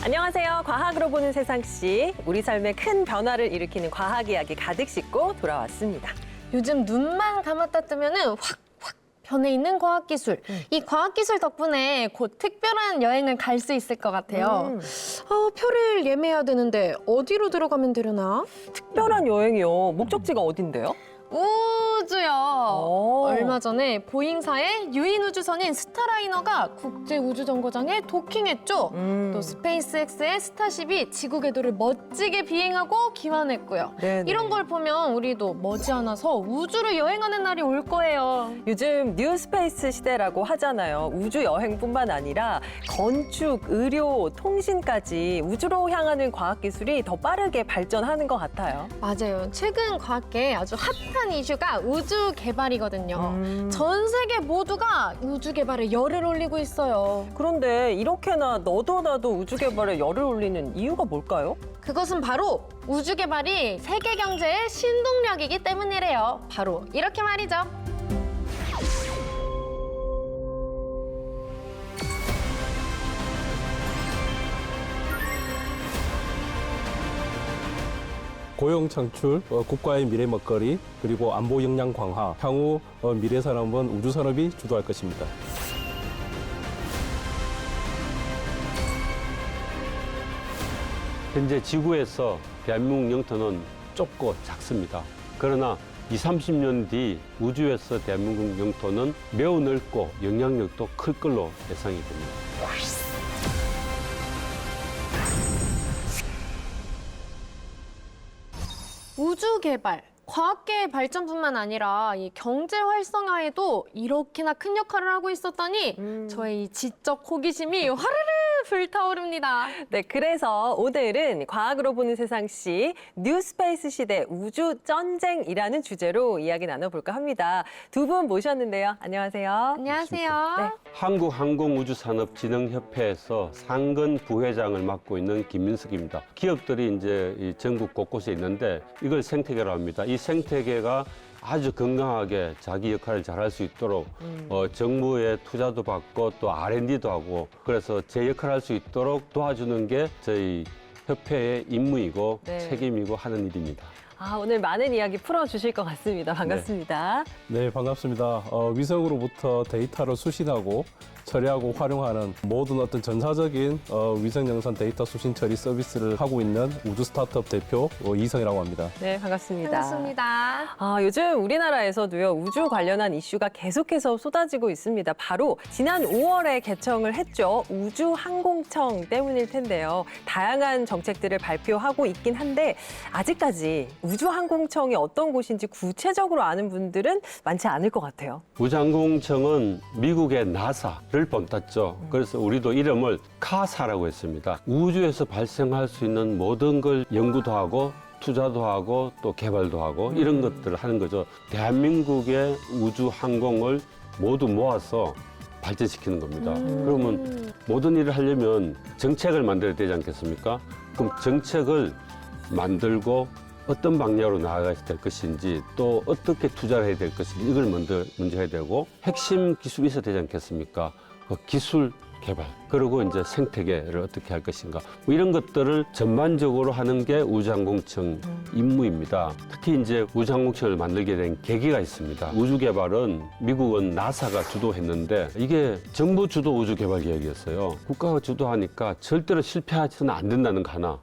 안녕하세요. 과학으로 보는 세상씨. 우리 삶에 큰 변화를 일으키는 과학 이야기 가득 싣고 돌아왔습니다. 요즘 눈만 감았다 뜨면은 확 변해 있는 과학기술. 이 과학기술 덕분에 곧 특별한 여행을 갈 수 있을 것 같아요. 표를 예매해야 되는데 어디로 들어가면 되려나? 특별한 여행이요. 목적지가 어딘데요? 우주요. 얼마 전에 보잉사의 유인 우주선인 스타라이너가 국제 우주정거장에 도킹했죠. 또 스페이스X의 스타쉽이 지구 궤도를 멋지게 비행하고 귀환했고요. 네네. 이런 걸 보면 우리도 머지않아서 우주를 여행하는 날이 올 거예요. 요즘 뉴스페이스 시대라고 하잖아요. 우주 여행뿐만 아니라 건축, 의료, 통신까지 우주로 향하는 과학기술이 더 빠르게 발전하는 것 같아요. 맞아요. 최근 과학계에 아주 핫한 이슈가 우주 개발이거든요. 전 세계 모두가 우주 개발에 열을 올리고 있어요. 그런데 이렇게나 너도 나도 우주 개발에 열을 올리는 이유가 뭘까요? 그것은 바로 우주 개발이 세계 경제의 신동력이기 때문이래요. 바로 이렇게 말이죠. 고용 창출, 국가의 미래 먹거리, 그리고 안보 역량 강화, 향후 미래 산업은 우주 산업이 주도할 것입니다. 현재 지구에서 대한민국 영토는 좁고 작습니다. 그러나 20-30년 뒤 우주에서 대한민국 영토는 매우 넓고 영향력도 클 걸로 예상이 됩니다. 우주 개발, 과학계의 발전뿐만 아니라 이 경제 활성화에도 이렇게나 큰 역할을 하고 있었다니 저의 이 지적 호기심이 화르르 불타오릅니다. 네, 그래서 오늘은 과학으로 보는 세상시 뉴스페이스 시대 우주 전쟁이라는 주제로 이야기 나눠볼까 합니다. 두 분 모셨는데요. 안녕하세요. 안녕하세요. 네. 한국항공우주산업진흥협회에서 상근 부회장을 맡고 있는 김민석입니다. 기업들이 이제 이 전국 곳곳에 있는데 이걸 생태계라고 합니다. 이 생태계가 아주 건강하게 자기 역할을 잘할 수 있도록 정부의 투자도 받고 또 R&D도 하고 그래서 제 역할을 할 수 있도록 도와주는 게 저희 협회의 임무이고 네. 책임이고 하는 일입니다. 오늘 많은 이야기 풀어주실 것 같습니다. 반갑습니다. 네, 반갑습니다. 위성으로부터 데이터를 수신하고 처리하고 활용하는 모든 어떤 전사적인 위성 영상 데이터 수신 처리 서비스를 하고 있는 우주 스타트업 대표 이성이라고 합니다. 네, 반갑습니다. 반갑습니다. 요즘 우리나라에서도요, 우주 관련한 이슈가 계속해서 쏟아지고 있습니다. 바로 지난 5월에 개청을 했죠. 우주항공청 때문일 텐데요. 다양한 정책들을 발표하고 있긴 한데 아직까지 우주항공청이 어떤 곳인지 구체적으로 아는 분들은 많지 않을 것 같아요. 우주항공청은 미국의 나사를 본땄죠. 그래서 우리도 이름을 카사라고 했습니다. 우주에서 발생할 수 있는 모든 걸 연구도 하고 투자도 하고 또 개발도 하고 이런 것들을 하는 거죠. 대한민국의 우주 항공을 모두 모아서 발전시키는 겁니다. 그러면 모든 일을 하려면 정책을 만들어야 되지 않겠습니까? 그럼 정책을 만들고 어떤 방향으로 나아가야 될 것인지 또 어떻게 투자를 해야 될 것인지 이걸 먼저 해야 되고 핵심 기술이 있어야 되지 않겠습니까? 그 기술 개발 그리고 이제 생태계를 어떻게 할 것인가 뭐 이런 것들을 전반적으로 하는 게 우주항공청 임무입니다. 특히 이제 우주항공청을 만들게 된 계기가 있습니다. 우주 개발은 미국은 나사가 주도했는데 이게 정부 주도 우주 개발 계획이었어요. 국가가 주도하니까 절대로 실패하지는 안 된다는 거 하나.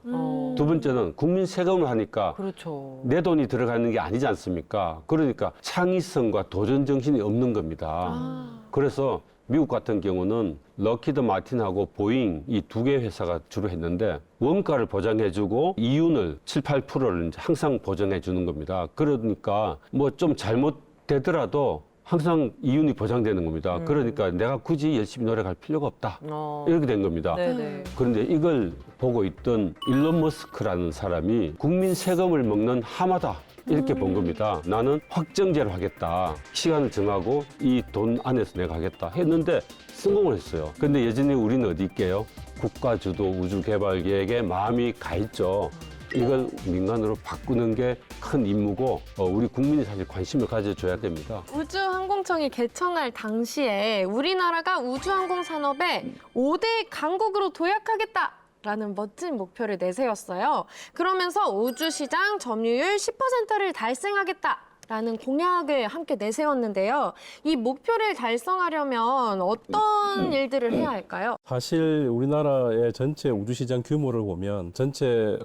두 번째는 국민 세금을 하니까 그렇죠. 내 돈이 들어가는 게 아니지 않습니까? 그러니까 창의성과 도전 정신이 없는 겁니다. 그래서 미국 같은 경우는 럭히드 마틴하고 보잉 이 두 개 회사가 주로 했는데 원가를 보장해주고 이윤을 7-8%를 항상 보장해주는 겁니다. 그러니까 뭐 좀 잘못되더라도 항상 이윤이 보장되는 겁니다. 그러니까 내가 굳이 열심히 노력할 필요가 없다. 이렇게 된 겁니다. 네네. 그런데 이걸 보고 있던 일론 머스크라는 사람이 국민 세금을 먹는 하마다 이렇게 본 겁니다. 나는 확정제로 하겠다. 시간을 정하고 이 돈 안에서 내가 하겠다 했는데 성공을 했어요. 근데 여전히 우리는 어디 있게요? 국가 주도 우주 개발 계획에 마음이 가 있죠. 이걸 민간으로 바꾸는 게 큰 임무고 우리 국민이 사실 관심을 가져줘야 됩니다. 우주항공청이 개청할 당시에 우리나라가 우주항공 산업의 5대 강국으로 도약하겠다 라는 멋진 목표를 내세웠어요. 그러면서 우주시장 점유율 10%를 달성하겠다라는 공약을 함께 내세웠는데요. 이 목표를 달성하려면 어떤 일들을 해야 할까요? 사실 우리나라의 전체 우주시장 규모를 보면 전체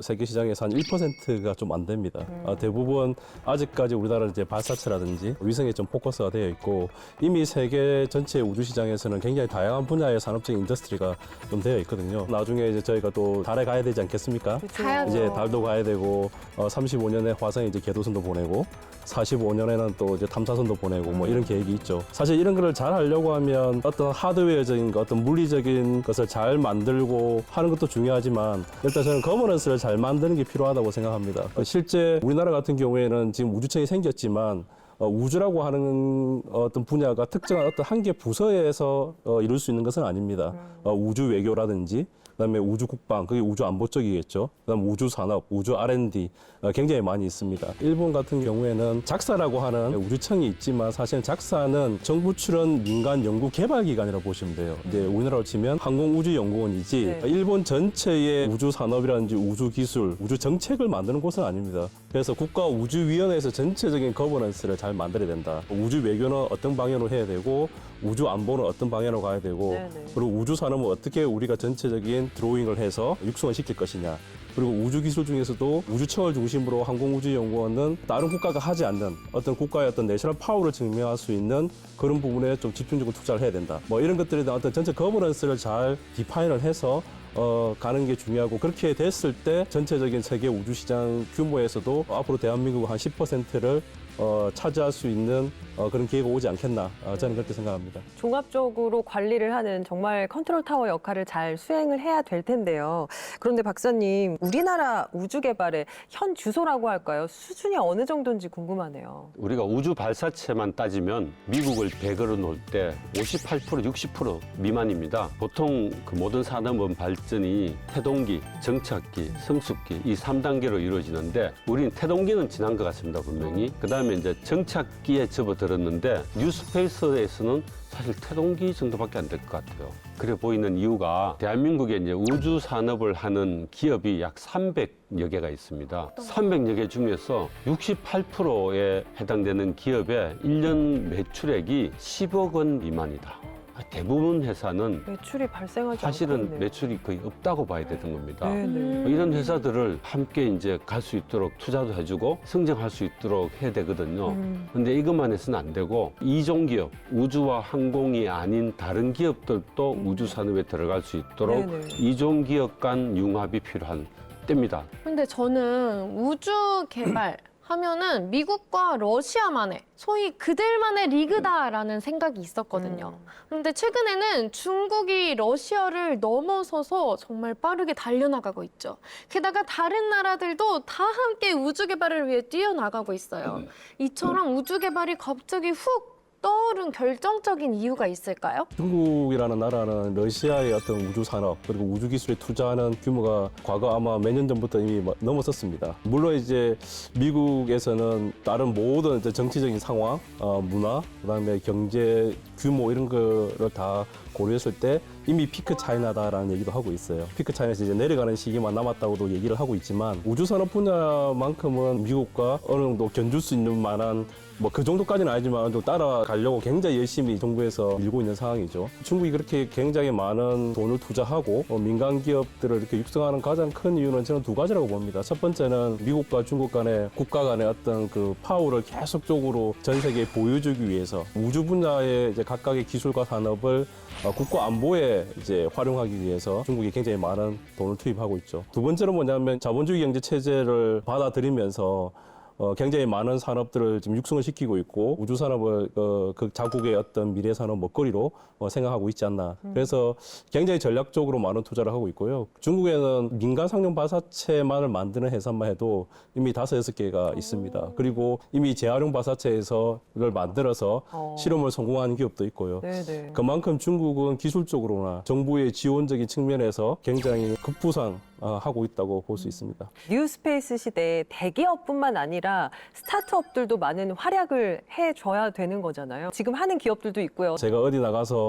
세계 시장에서 한 1%가 좀 안 됩니다. 대부분 아직까지 우리나라는 이제 발사체라든지 위성에 좀 포커스가 되어 있고 이미 세계 전체 우주시장에서는 굉장히 다양한 분야의 산업적인 인더스트리가 좀 되어 있거든요. 나중에 이제 저희가 또 달에 가야 되지 않겠습니까? 가야죠. 이제 달도 가야 되고 35년에 화성에 이제 궤도선도 보내고 45년에는 또 이제 탐사선도 보내고 뭐 이런 계획이 있죠. 사실 이런 거를 잘 하려고 하면 어떤 하드웨어적인 것, 어떤 물리적인 것을 잘 만들고 하는 것도 중요하지만 일단 저는 거버넌스를 잘 만드는 게 필요하다고 생각합니다. 실제 우리나라 같은 경우에는 지금 우주청이 생겼지만 우주라고 하는 어떤 분야가 특정한 어떤 한 개 부서에서 이룰 수 있는 것은 아닙니다. 우주 외교라든지 그다음에 우주 국방, 그게 우주 안보 쪽이겠죠. 그다음 우주 산업, 우주 R&D 굉장히 많이 있습니다. 일본 같은 경우에는 작사라고 하는 우주청이 있지만 사실은 작사는 정부 출연 민간 연구 개발 기관이라고 보시면 돼요. 이제 우리나라로 치면 항공우주연구원이지 네. 일본 전체의 우주 산업이라든지 우주 기술, 우주 정책을 만드는 곳은 아닙니다. 그래서 국가우주위원회에서 전체적인 거버넌스를 잘 만들어야 된다. 우주 외교는 어떤 방향으로 해야 되고 우주 안보는 어떤 방향으로 가야 되고 네네. 그리고 우주 산업은 어떻게 우리가 전체적인 드로잉을 해서 육성을 시킬 것이냐. 그리고 우주 기술 중에서도 우주청을 중심으로 항공우주연구원은 다른 국가가 하지 않는 어떤 국가의 어떤 내셔널 파워를 증명할 수 있는 그런 부분에 좀 집중적으로 투자를 해야 된다. 뭐 이런 것들에 대한 어떤 전체 거버넌스를 잘 디파인을 해서 가는 게 중요하고 그렇게 됐을 때 전체적인 세계 우주시장 규모에서도 앞으로 대한민국 한 10%를 차지할 수 있는 그런 기회가 오지 않겠나 저는 그렇게 생각합니다. 종합적으로 관리를 하는 정말 컨트롤 타워 역할을 잘 수행을 해야 될 텐데요. 그런데 박사님, 우리나라 우주 개발의 현 주소라고 할까요? 수준이 어느 정도인지 궁금하네요. 우리가 우주 발사체만 따지면 미국을 100으로 놓을 때 58%, 60% 미만입니다. 보통 그 모든 산업은 발전이 태동기, 정착기, 성숙기 이 3단계로 이루어지는데 우리는 태동기는 지난 것 같습니다, 분명히. 그다음에 이제 정착기에 접어들었는데 뉴스페이스에서는 사실 태동기 정도밖에 안 될 것 같아요. 그래 보이는 이유가 대한민국에 이제 우주 산업을 하는 기업이 약 300여 개가 있습니다. 300여 개 중에서 68%에 해당되는 기업의 1년 매출액이 10억 원 미만이다. 대부분 회사는 매출이 발생하지 사실은 않겠네요. 매출이 거의 없다고 봐야 되는 겁니다. 네네. 이런 회사들을 함께 이제 갈 수 있도록 투자도 해주고 성장할 수 있도록 해야 되거든요. 근데 이것만 해서는 안 되고 이종 기업, 우주와 항공이 아닌 다른 기업들도 우주 산업에 들어갈 수 있도록 네네. 이종 기업 간 융합이 필요한 때입니다. 근데 저는 우주 개발 하면은 미국과 러시아만의 소위 그들만의 리그다라는 생각이 있었거든요. 그런데 최근에는 중국이 러시아를 넘어서서 정말 빠르게 달려나가고 있죠. 게다가 다른 나라들도 다 함께 우주 개발을 위해 뛰어나가고 있어요. 이처럼 우주 개발이 갑자기 훅 떠오른 결정적인 이유가 있을까요? 중국이라는 나라는 러시아의 어떤 우주 산업 그리고 우주 기술에 투자하는 규모가 과거 아마 몇 년 전부터 이미 넘었었습니다. 물론 이제 미국에서는 다른 모든 이제 정치적인 상황, 문화, 그다음에 경제 규모 이런 거를 다 고려했을 때 이미 피크 차이나다라는 얘기도 하고 있어요. 피크 차이나에서 이제 내려가는 시기만 남았다고도 얘기를 하고 있지만 우주 산업 분야만큼은 미국과 어느 정도 견줄 수 있는 만한 뭐 그 정도까지는 아니지만 좀 따라가려고 굉장히 열심히 정부에서 밀고 있는 상황이죠. 중국이 그렇게 굉장히 많은 돈을 투자하고 민간 기업들을 이렇게 육성하는 가장 큰 이유는 저는 두 가지라고 봅니다. 첫 번째는 미국과 중국 간의 국가 간의 어떤 그 파워를 계속적으로 전 세계에 보여주기 위해서 우주 분야의 이제 각각의 기술과 산업을 국가 안보에 이제 활용하기 위해서 중국이 굉장히 많은 돈을 투입하고 있죠. 두 번째는 뭐냐면 자본주의 경제 체제를 받아들이면서 굉장히 많은 산업들을 지금 육성을 시키고 있고 우주 산업을 그 자국의 어떤 미래 산업 먹거리로 생각하고 있지 않나. 그래서 굉장히 전략적으로 많은 투자를 하고 있고요. 중국에는 민간 상용 발사체만을 만드는 회사만 해도 이미 5, 6개가 있습니다. 그리고 이미 재활용 발사체를 만들어서 실험을 성공한 기업도 있고요. 네네. 그만큼 중국은 기술적으로나 정부의 지원적인 측면에서 굉장히 급부상하고 있다고 볼 수 있습니다. 뉴스페이스 시대에 대기업뿐만 아니라 스타트업들도 많은 활약을 해줘야 되는 거잖아요. 지금 하는 기업들도 있고요. 제가 어디 나가서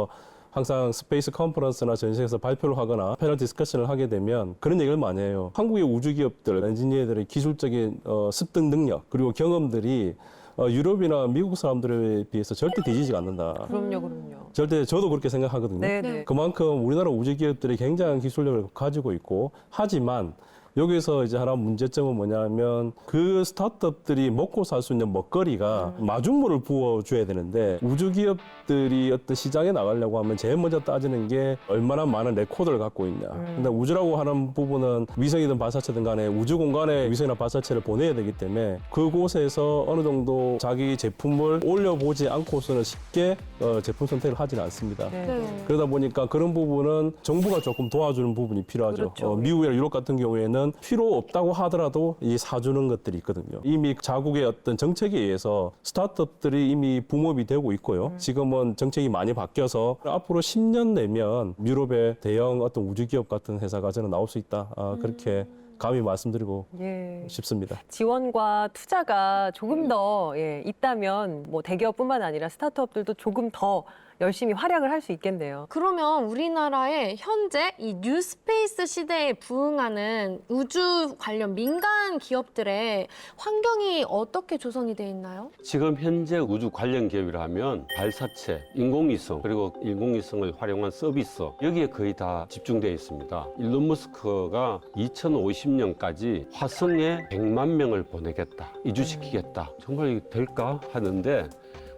항상 스페이스 컨퍼런스나 전시에서 발표를 하거나 패널 디스커션을 하게 되면 그런 얘기를 많이 해요. 한국의 우주 기업들, 엔지니어들의 기술적인 습득 능력 그리고 경험들이 유럽이나 미국 사람들에 비해서 절대 뒤지지 않는다. 그럼요. 절대 저도 그렇게 생각하거든요. 네. 그만큼 우리나라 우주 기업들이 굉장한 기술력을 가지고 있고 하지만 여기서 이제 하나 문제점은 뭐냐면 그 스타트업들이 먹고 살 수 있는 먹거리가 마중물을 부어줘야 되는데 우주 기업들이 어떤 시장에 나가려고 하면 제일 먼저 따지는 게 얼마나 많은 레코드를 갖고 있냐. 근데 우주라고 하는 부분은 위성이든 발사체든 간에 우주 공간에 위성이나 발사체를 보내야 되기 때문에 그곳에서 어느 정도 자기 제품을 올려보지 않고서는 쉽게 제품 선택을 하지는 않습니다. 네. 그러다 보니까 그런 부분은 정부가 조금 도와주는 부분이 필요하죠. 그렇죠. 미국이나 유럽 같은 경우에는 필요 없다고 하더라도 이 사주는 것들이 있거든요. 이미 자국의 어떤 정책에 의해서 스타트업들이 이미 붐업이 되고 있고요. 지금은 정책이 많이 바뀌어서 앞으로 10년 내면 유럽의 대형 어떤 우주기업 같은 회사가 저는 나올 수 있다. 그렇게 감히 말씀드리고 예. 싶습니다. 지원과 투자가 조금 더 있다면 뭐 대기업뿐만 아니라 스타트업들도 조금 더 열심히 활약을 할 수 있겠네요. 그러면 우리나라의 현재 이 뉴스페이스 시대에 부응하는 우주 관련 민간 기업들의 환경이 어떻게 조성이 돼 있나요? 지금 현재 우주 관련 기업이라면 발사체, 인공위성, 그리고 인공위성을 활용한 서비스 여기에 거의 다 집중되어 있습니다. 일론 머스크가 2050년까지 화성에 100만 명을 보내겠다, 이주시키겠다. 정말 이게 될까 하는데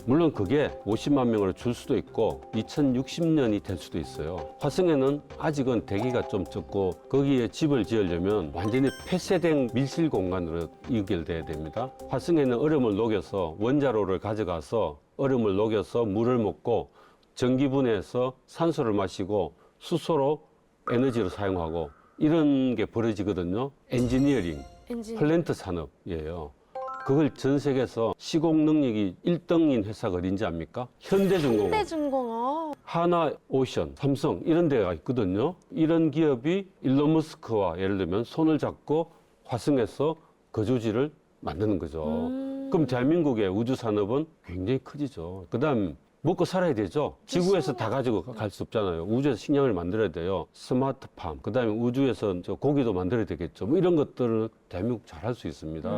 물론 그게 50만 명으로 줄 수도 있고 2060년이 될 수도 있어요. 화성에는 아직은 대기가 좀 적고 거기에 집을 지으려면 완전히 폐쇄된 밀실 공간으로 연결돼야 됩니다. 화성에는 얼음을 녹여서 원자로를 가져가서 얼음을 녹여서 물을 먹고 전기분해해서 산소를 마시고 수소로 에너지로 사용하고 이런 게 벌어지거든요. 엔지니어링, 플랜트 산업이에요. 그걸 전 세계에서 시공 능력이 1등인 회사가 어딘지 압니까? 현대중공업, 현대중공업. 하나오션, 삼성 이런 데가 있거든요. 이런 기업이 일론 머스크와 예를 들면 손을 잡고 화성에서 거주지를 만드는 거죠. 그럼 대한민국의 우주 산업은 굉장히 커지죠. 그다음 먹고 살아야 되죠. 지구에서 다 가지고 갈 수 없잖아요. 우주에서 식량을 만들어야 돼요. 스마트팜, 그다음에 우주에서 저 고기도 만들어야 되겠죠. 뭐 이런 것들은 대한민국 잘할 수 있습니다.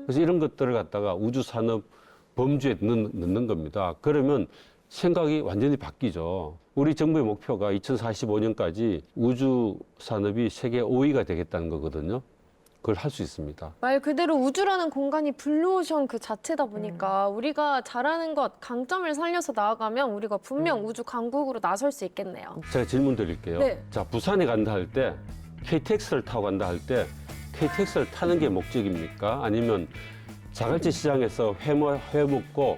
그래서 이런 것들을 갖다가 우주 산업 범주에 넣는 겁니다. 그러면 생각이 완전히 바뀌죠. 우리 정부의 목표가 2045년까지 우주 산업이 세계 5위가 되겠다는 거거든요. 그걸 할 수 있습니다. 말 그대로 우주라는 공간이 블루오션 그 자체다 보니까 우리가 잘하는 것, 강점을 살려서 나아가면 우리가 분명 우주 강국으로 나설 수 있겠네요. 제가 질문 드릴게요. 네. 자, 부산에 간다 할 때 KTX를 타고 간다 할 때 KTX를 타는 게 목적입니까? 아니면 자갈치 시장에서 회 먹고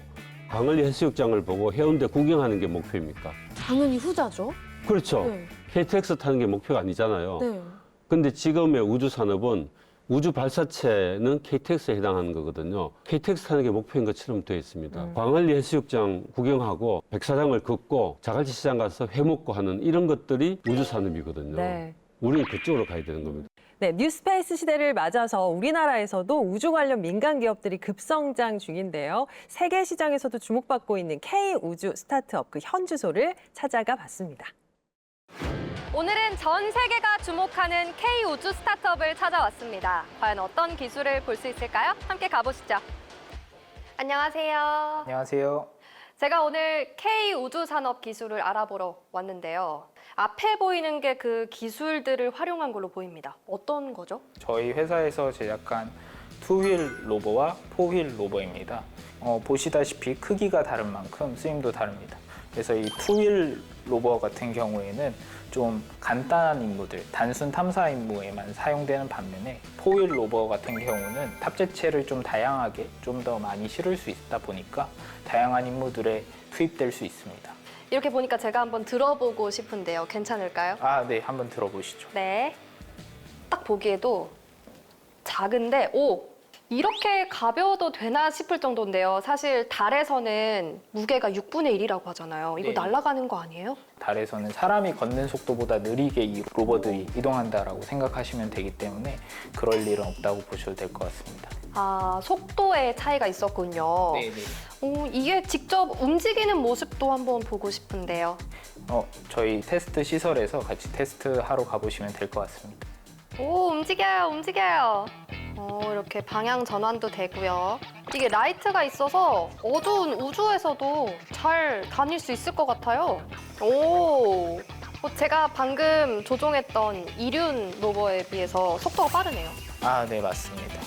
광안리 해수욕장을 보고 해운대 구경하는 게 목표입니까? 당연히 후자죠. 그렇죠. 네. KTX 타는 게 목표가 아니잖아요. 네. 근데 지금의 우주 산업은 우주 발사체는 KTX에 해당하는 거거든요. KTX 타는 게 목표인 것처럼 되어 있습니다. 광안리 해수욕장 구경하고 백사장을 걷고 자갈치 시장 가서 회 먹고 하는 이런 것들이 우주 산업이거든요. 네. 우리는 그쪽으로 가야 되는 겁니다. 네, 뉴스페이스 시대를 맞아서 우리나라에서도 우주 관련 민간 기업들이 급성장 중인데요. 세계 시장에서도 주목받고 있는 K-우주 스타트업 그 현주소를 찾아가 봤습니다. 오늘은 전 세계가 주목하는 K-우주 스타트업을 찾아왔습니다. 과연 어떤 기술을 볼 수 있을까요? 함께 가보시죠. 안녕하세요. 안녕하세요. 제가 오늘 K-우주 산업 기술을 알아보러 왔는데요. 앞에 보이는 게 그 기술들을 활용한 걸로 보입니다. 어떤 거죠? 저희 회사에서 제작한 투휠 로버와 포휠 로버입니다. 보시다시피 크기가 다른 만큼 쓰임도 다릅니다. 그래서 이 투휠 로버 같은 경우에는 좀 간단한 임무들, 단순 탐사 임무에만 사용되는 반면에 포휠 로버 같은 경우는 탑재체를 좀 다양하게 좀 더 많이 실을 수 있다 보니까 다양한 임무들에 투입될 수 있습니다. 이렇게 보니까 제가 한번 들어보고 싶은데요. 괜찮을까요? 네, 한번 들어보시죠. 네. 딱 보기에도 작은데, 이렇게 가벼워도 되나 싶을 정도인데요. 사실 달에서는 무게가 6분의 1이라고 하잖아요. 이거 네. 날아가는 거 아니에요? 달에서는 사람이 걷는 속도보다 느리게 이 로버들이 이동한다라고 생각하시면 되기 때문에 그럴 일은 없다고 보셔도 될 것 같습니다. 아, 속도의 차이가 있었군요. 네네. 이게 직접 움직이는 모습도 한번 보고 싶은데요. 저희 테스트 시설에서 같이 테스트하러 가보시면 될 것 같습니다. 오, 움직여요, 움직여요. 이렇게 방향 전환도 되고요. 이게 라이트가 있어서 어두운 우주에서도 잘 다닐 수 있을 것 같아요. 오, 제가 방금 조종했던 이륜 로버에 비해서 속도가 빠르네요. 아, 네, 맞습니다.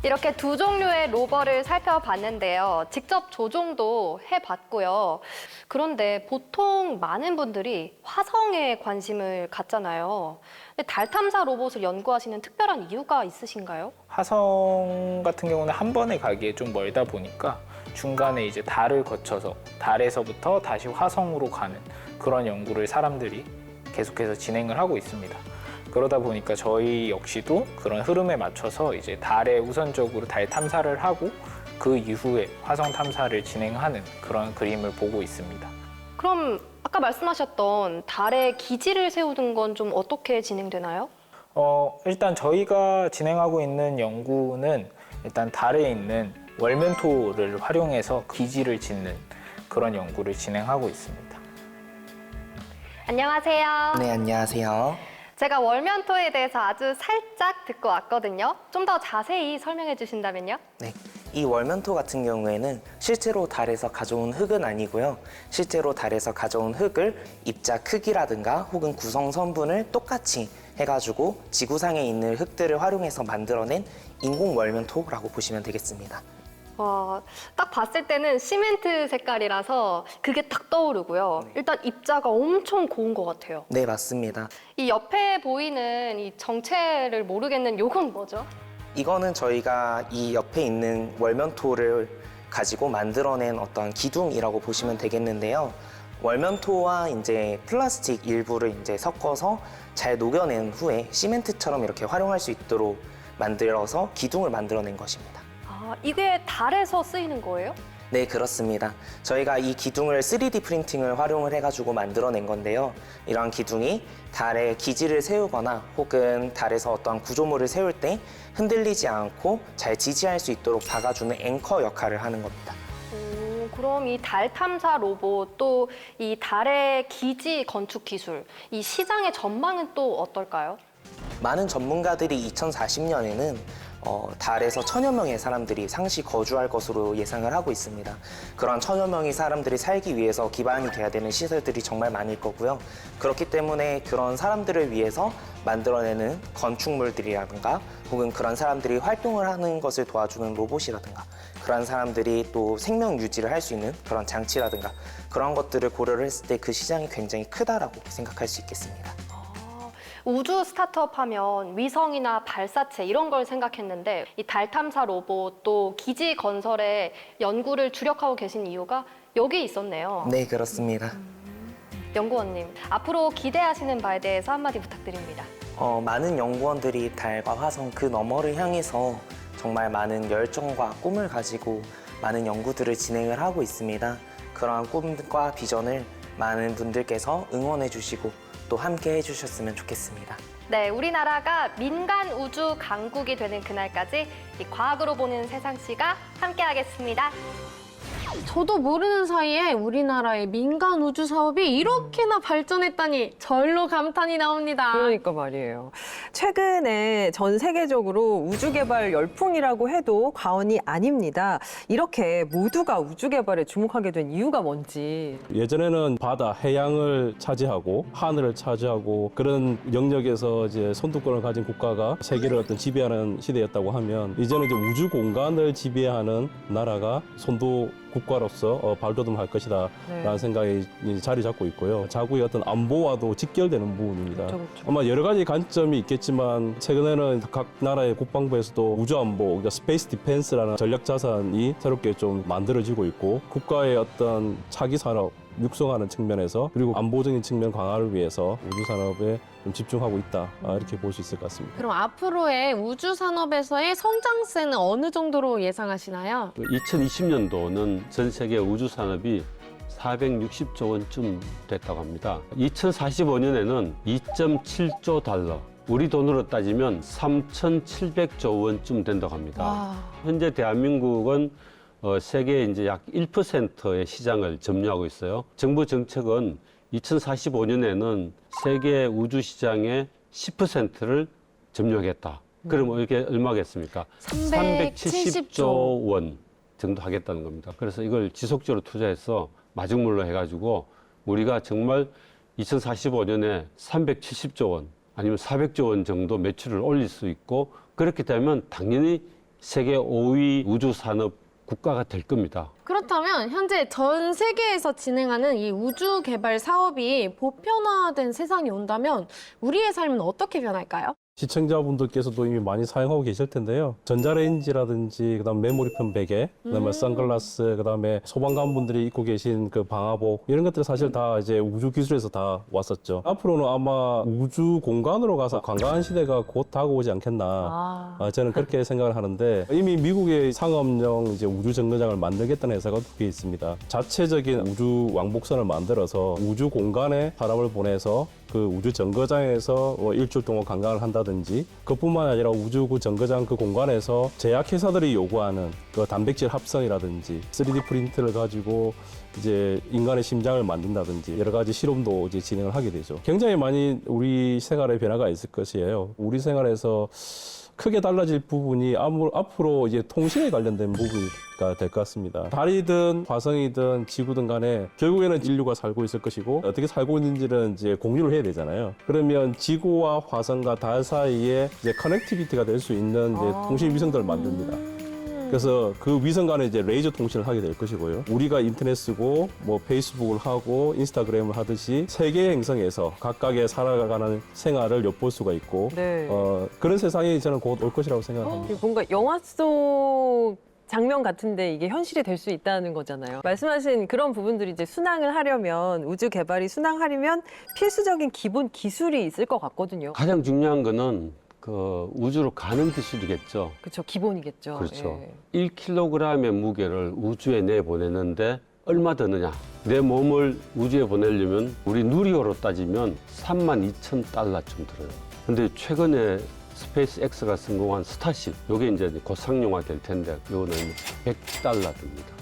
이렇게 두 종류의 로버를 살펴봤는데요. 직접 조종도 해봤고요. 그런데 보통 많은 분들이 화성에 관심을 갖잖아요. 근데 달 탐사 로봇을 연구하시는 특별한 이유가 있으신가요? 화성 같은 경우는 한 번에 가기에 좀 멀다 보니까 중간에 이제 달을 거쳐서 달에서부터 다시 화성으로 가는 그런 연구를 사람들이 계속해서 진행을 하고 있습니다. 그러다 보니까 저희 역시도 그런 흐름에 맞춰서 이제 달에 우선적으로 달 탐사를 하고 그 이후에 화성 탐사를 진행하는 그런 그림을 보고 있습니다. 그럼 아까 말씀하셨던 달에 기지를 세우는 건 좀 어떻게 진행되나요? 일단 저희가 진행하고 있는 연구는 일단 달에 있는 월면토를 활용해서 기지를 짓는 그런 연구를 진행하고 있습니다. 안녕하세요. 네, 안녕하세요. 제가 월면토에 대해서 아주 살짝 듣고 왔거든요. 좀 더 자세히 설명해 주신다면요? 네, 이 월면토 같은 경우에는 실제로 달에서 가져온 흙은 아니고요. 실제로 달에서 가져온 흙을 입자 크기라든가 혹은 구성 성분을 똑같이 해가지고 지구상에 있는 흙들을 활용해서 만들어낸 인공 월면토라고 보시면 되겠습니다. 딱 봤을 때는 시멘트 색깔이라서 그게 딱 떠오르고요. 일단 입자가 엄청 고운 것 같아요. 네, 맞습니다. 이 옆에 보이는 이 정체를 모르겠는 요건 뭐죠? 이거는 저희가 이 옆에 있는 월면토를 가지고 만들어낸 어떤 기둥이라고 보시면 되겠는데요. 월면토와 이제 플라스틱 일부를 이제 섞어서 잘 녹여낸 후에 시멘트처럼 이렇게 활용할 수 있도록 만들어서 기둥을 만들어낸 것입니다. 이게 달에서 쓰이는 거예요? 네, 그렇습니다. 저희가 이 기둥을 3D 프린팅을 활용을 해가지고 만들어낸 건데요. 이러한 기둥이 달에 기지를 세우거나 혹은 달에서 어떤 구조물을 세울 때 흔들리지 않고 잘 지지할 수 있도록 박아주는 앵커 역할을 하는 겁니다. 그럼 이 달 탐사 로봇 또 이 달의 기지 건축 기술, 이 시장의 전망은 또 어떨까요? 많은 전문가들이 2040년에는 달에서 1000여 명의 사람들이 상시 거주할 것으로 예상을 하고 있습니다. 그런 1000여 명의 사람들이 살기 위해서 기반이 돼야 되는 시설들이 정말 많을 거고요. 그렇기 때문에 그런 사람들을 위해서 만들어내는 건축물들이라든가 혹은 그런 사람들이 활동을 하는 것을 도와주는 로봇이라든가 그런 사람들이 또 생명 유지를 할 수 있는 그런 장치라든가 그런 것들을 고려를 했을 때 그 시장이 굉장히 크다라고 생각할 수 있겠습니다. 우주 스타트업 하면 위성이나 발사체 이런 걸 생각했는데 이 달 탐사 로봇 또 기지 건설에 연구를 주력하고 계신 이유가 여기에 있었네요. 네, 그렇습니다. 연구원님, 앞으로 기대하시는 바에 대해서 한마디 부탁드립니다. 많은 연구원들이 달과 화성 그 너머를 향해서 정말 많은 열정과 꿈을 가지고 많은 연구들을 진행을 하고 있습니다. 그러한 꿈과 비전을 많은 분들께서 응원해 주시고 또 함께 해주셨으면 좋겠습니다. 네, 우리나라가 민간 우주 강국이 되는 그날까지 이 과학으로 보는 세상씨가 함께하겠습니다. 저도 모르는 사이에 우리나라의 민간 우주 사업이 이렇게나 발전했다니 절로 감탄이 나옵니다. 그러니까 말이에요. 최근에 전 세계적으로 우주 개발 열풍이라고 해도 과언이 아닙니다. 이렇게 모두가 우주 개발에 주목하게 된 이유가 뭔지. 예전에는 바다, 해양을 차지하고 하늘을 차지하고 그런 영역에서 이제 선두권을 가진 국가가 세계를 어떤 지배하는 시대였다고 하면 이제는 이제 우주 공간을 지배하는 나라가 선도 국가로서 발돋움할 것이다 라는 생각이 자리 잡고 있고요. 자국의 어떤 안보와도 직결되는 부분입니다. 그렇죠. 아마 여러 가지 관점이 있겠지만 최근에는 각 나라의 국방부에서도 우주안보, 그러니까 스페이스 디펜스라는 전략 자산이 새롭게 좀 만들어지고 있고 국가의 어떤 차기 산업 육성하는 측면에서 그리고 안보적인 측면 강화를 위해서 우주 산업에 좀 집중하고 있다 이렇게 볼 수 있을 것 같습니다. 그럼 앞으로의 우주 산업에서의 성장세는 어느 정도로 예상하시나요? 2020년도는 전 세계 우주 산업이 460조 원쯤 됐다고 합니다. 2045년에는 2.7조 달러, 우리 돈으로 따지면 3,700조 원쯤 된다고 합니다. 현재 대한민국은 세계의 이제 약 1%의 시장을 점유하고 있어요. 정부 정책은 2045년에는 세계 우주 시장의 10%를 점유하겠다. 그러면 이게 얼마겠습니까? 370조 원 정도 하겠다는 겁니다. 그래서 이걸 지속적으로 투자해서 마중물로 해가지고 우리가 정말 2045년에 370조 원 아니면 400조 원 정도 매출을 올릴 수 있고 그렇게 되면 당연히 세계 5위 우주 산업 국가가 될 겁니다. 그렇다면 현재 전 세계에서 진행하는 이 우주 개발 사업이 보편화된 세상이 온다면 우리의 삶은 어떻게 변할까요? 시청자분들께서도 이미 많이 사용하고 계실 텐데요. 전자레인지라든지 그다음 메모리폰 베개, 그다음에 선글라스, 그다음에 소방관분들이 입고 계신 그 방화복 이런 것들 사실 다 이제 우주 기술에서 다 왔었죠. 앞으로는 아마 우주 공간으로 가서 관광한 시대가 곧 다가오지 않겠나. 저는 그렇게 생각을 하는데 이미 미국의 상업용 이제 우주 정거장을 만들겠다는 회사가 두 개 있습니다. 자체적인 우주 왕복선을 만들어서 우주 공간에 사람을 보내서 그 우주 정거장에서 일주일 동안 관광을 한다든지 그뿐만 아니라 우주 그 정거장 그 공간에서 제약회사들이 요구하는 그 단백질 합성이라든지 3D 프린트를 가지고 이제 인간의 심장을 만든다든지 여러 가지 실험도 이제 진행을 하게 되죠. 굉장히 많이 우리 생활에 변화가 있을 것이에요. 우리 생활에서 크게 달라질 부분이 앞으로 이제 통신에 관련된 부분이 될 것 같습니다. 달이든 화성이든 지구든 간에 결국에는 인류가 살고 있을 것이고 어떻게 살고 있는지는 이제 공유를 해야 되잖아요. 그러면 지구와 화성과 달 사이에 이제 커넥티비티가 될 수 있는 이제 통신 위성들을 만듭니다. 그래서 그 위성 간에 이제 레이저 통신을 하게 될 것이고요. 우리가 인터넷 쓰고 뭐 페이스북을 하고 인스타그램을 하듯이 세계 행성에서 각각의 살아가는 생활을 엿볼 수가 있고 네. 그런 세상이 저는 곧 올 것이라고 생각합니다. 뭔가 영화 속 장면 같은데 이게 현실이 될 수 있다는 거잖아요. 말씀하신 그런 부분들이 이제 순항을 하려면 우주 개발이 순항하려면 필수적인 기본 기술이 있을 것 같거든요. 가장 중요한 거는 그 우주로 가는 기술이겠죠. 그렇죠. 기본이겠죠. 그렇죠. 예. 1kg의 무게를 우주에 내보내는데 얼마 드느냐? 내 몸을 우주에 보내려면 우리 누리호로 따지면 32,000달러쯤 들어요. 근데 최근에 스페이스 X가 성공한 스타쉽, 요게 이제 곧 상용화 될 텐데 요거는 100달러 듭니다.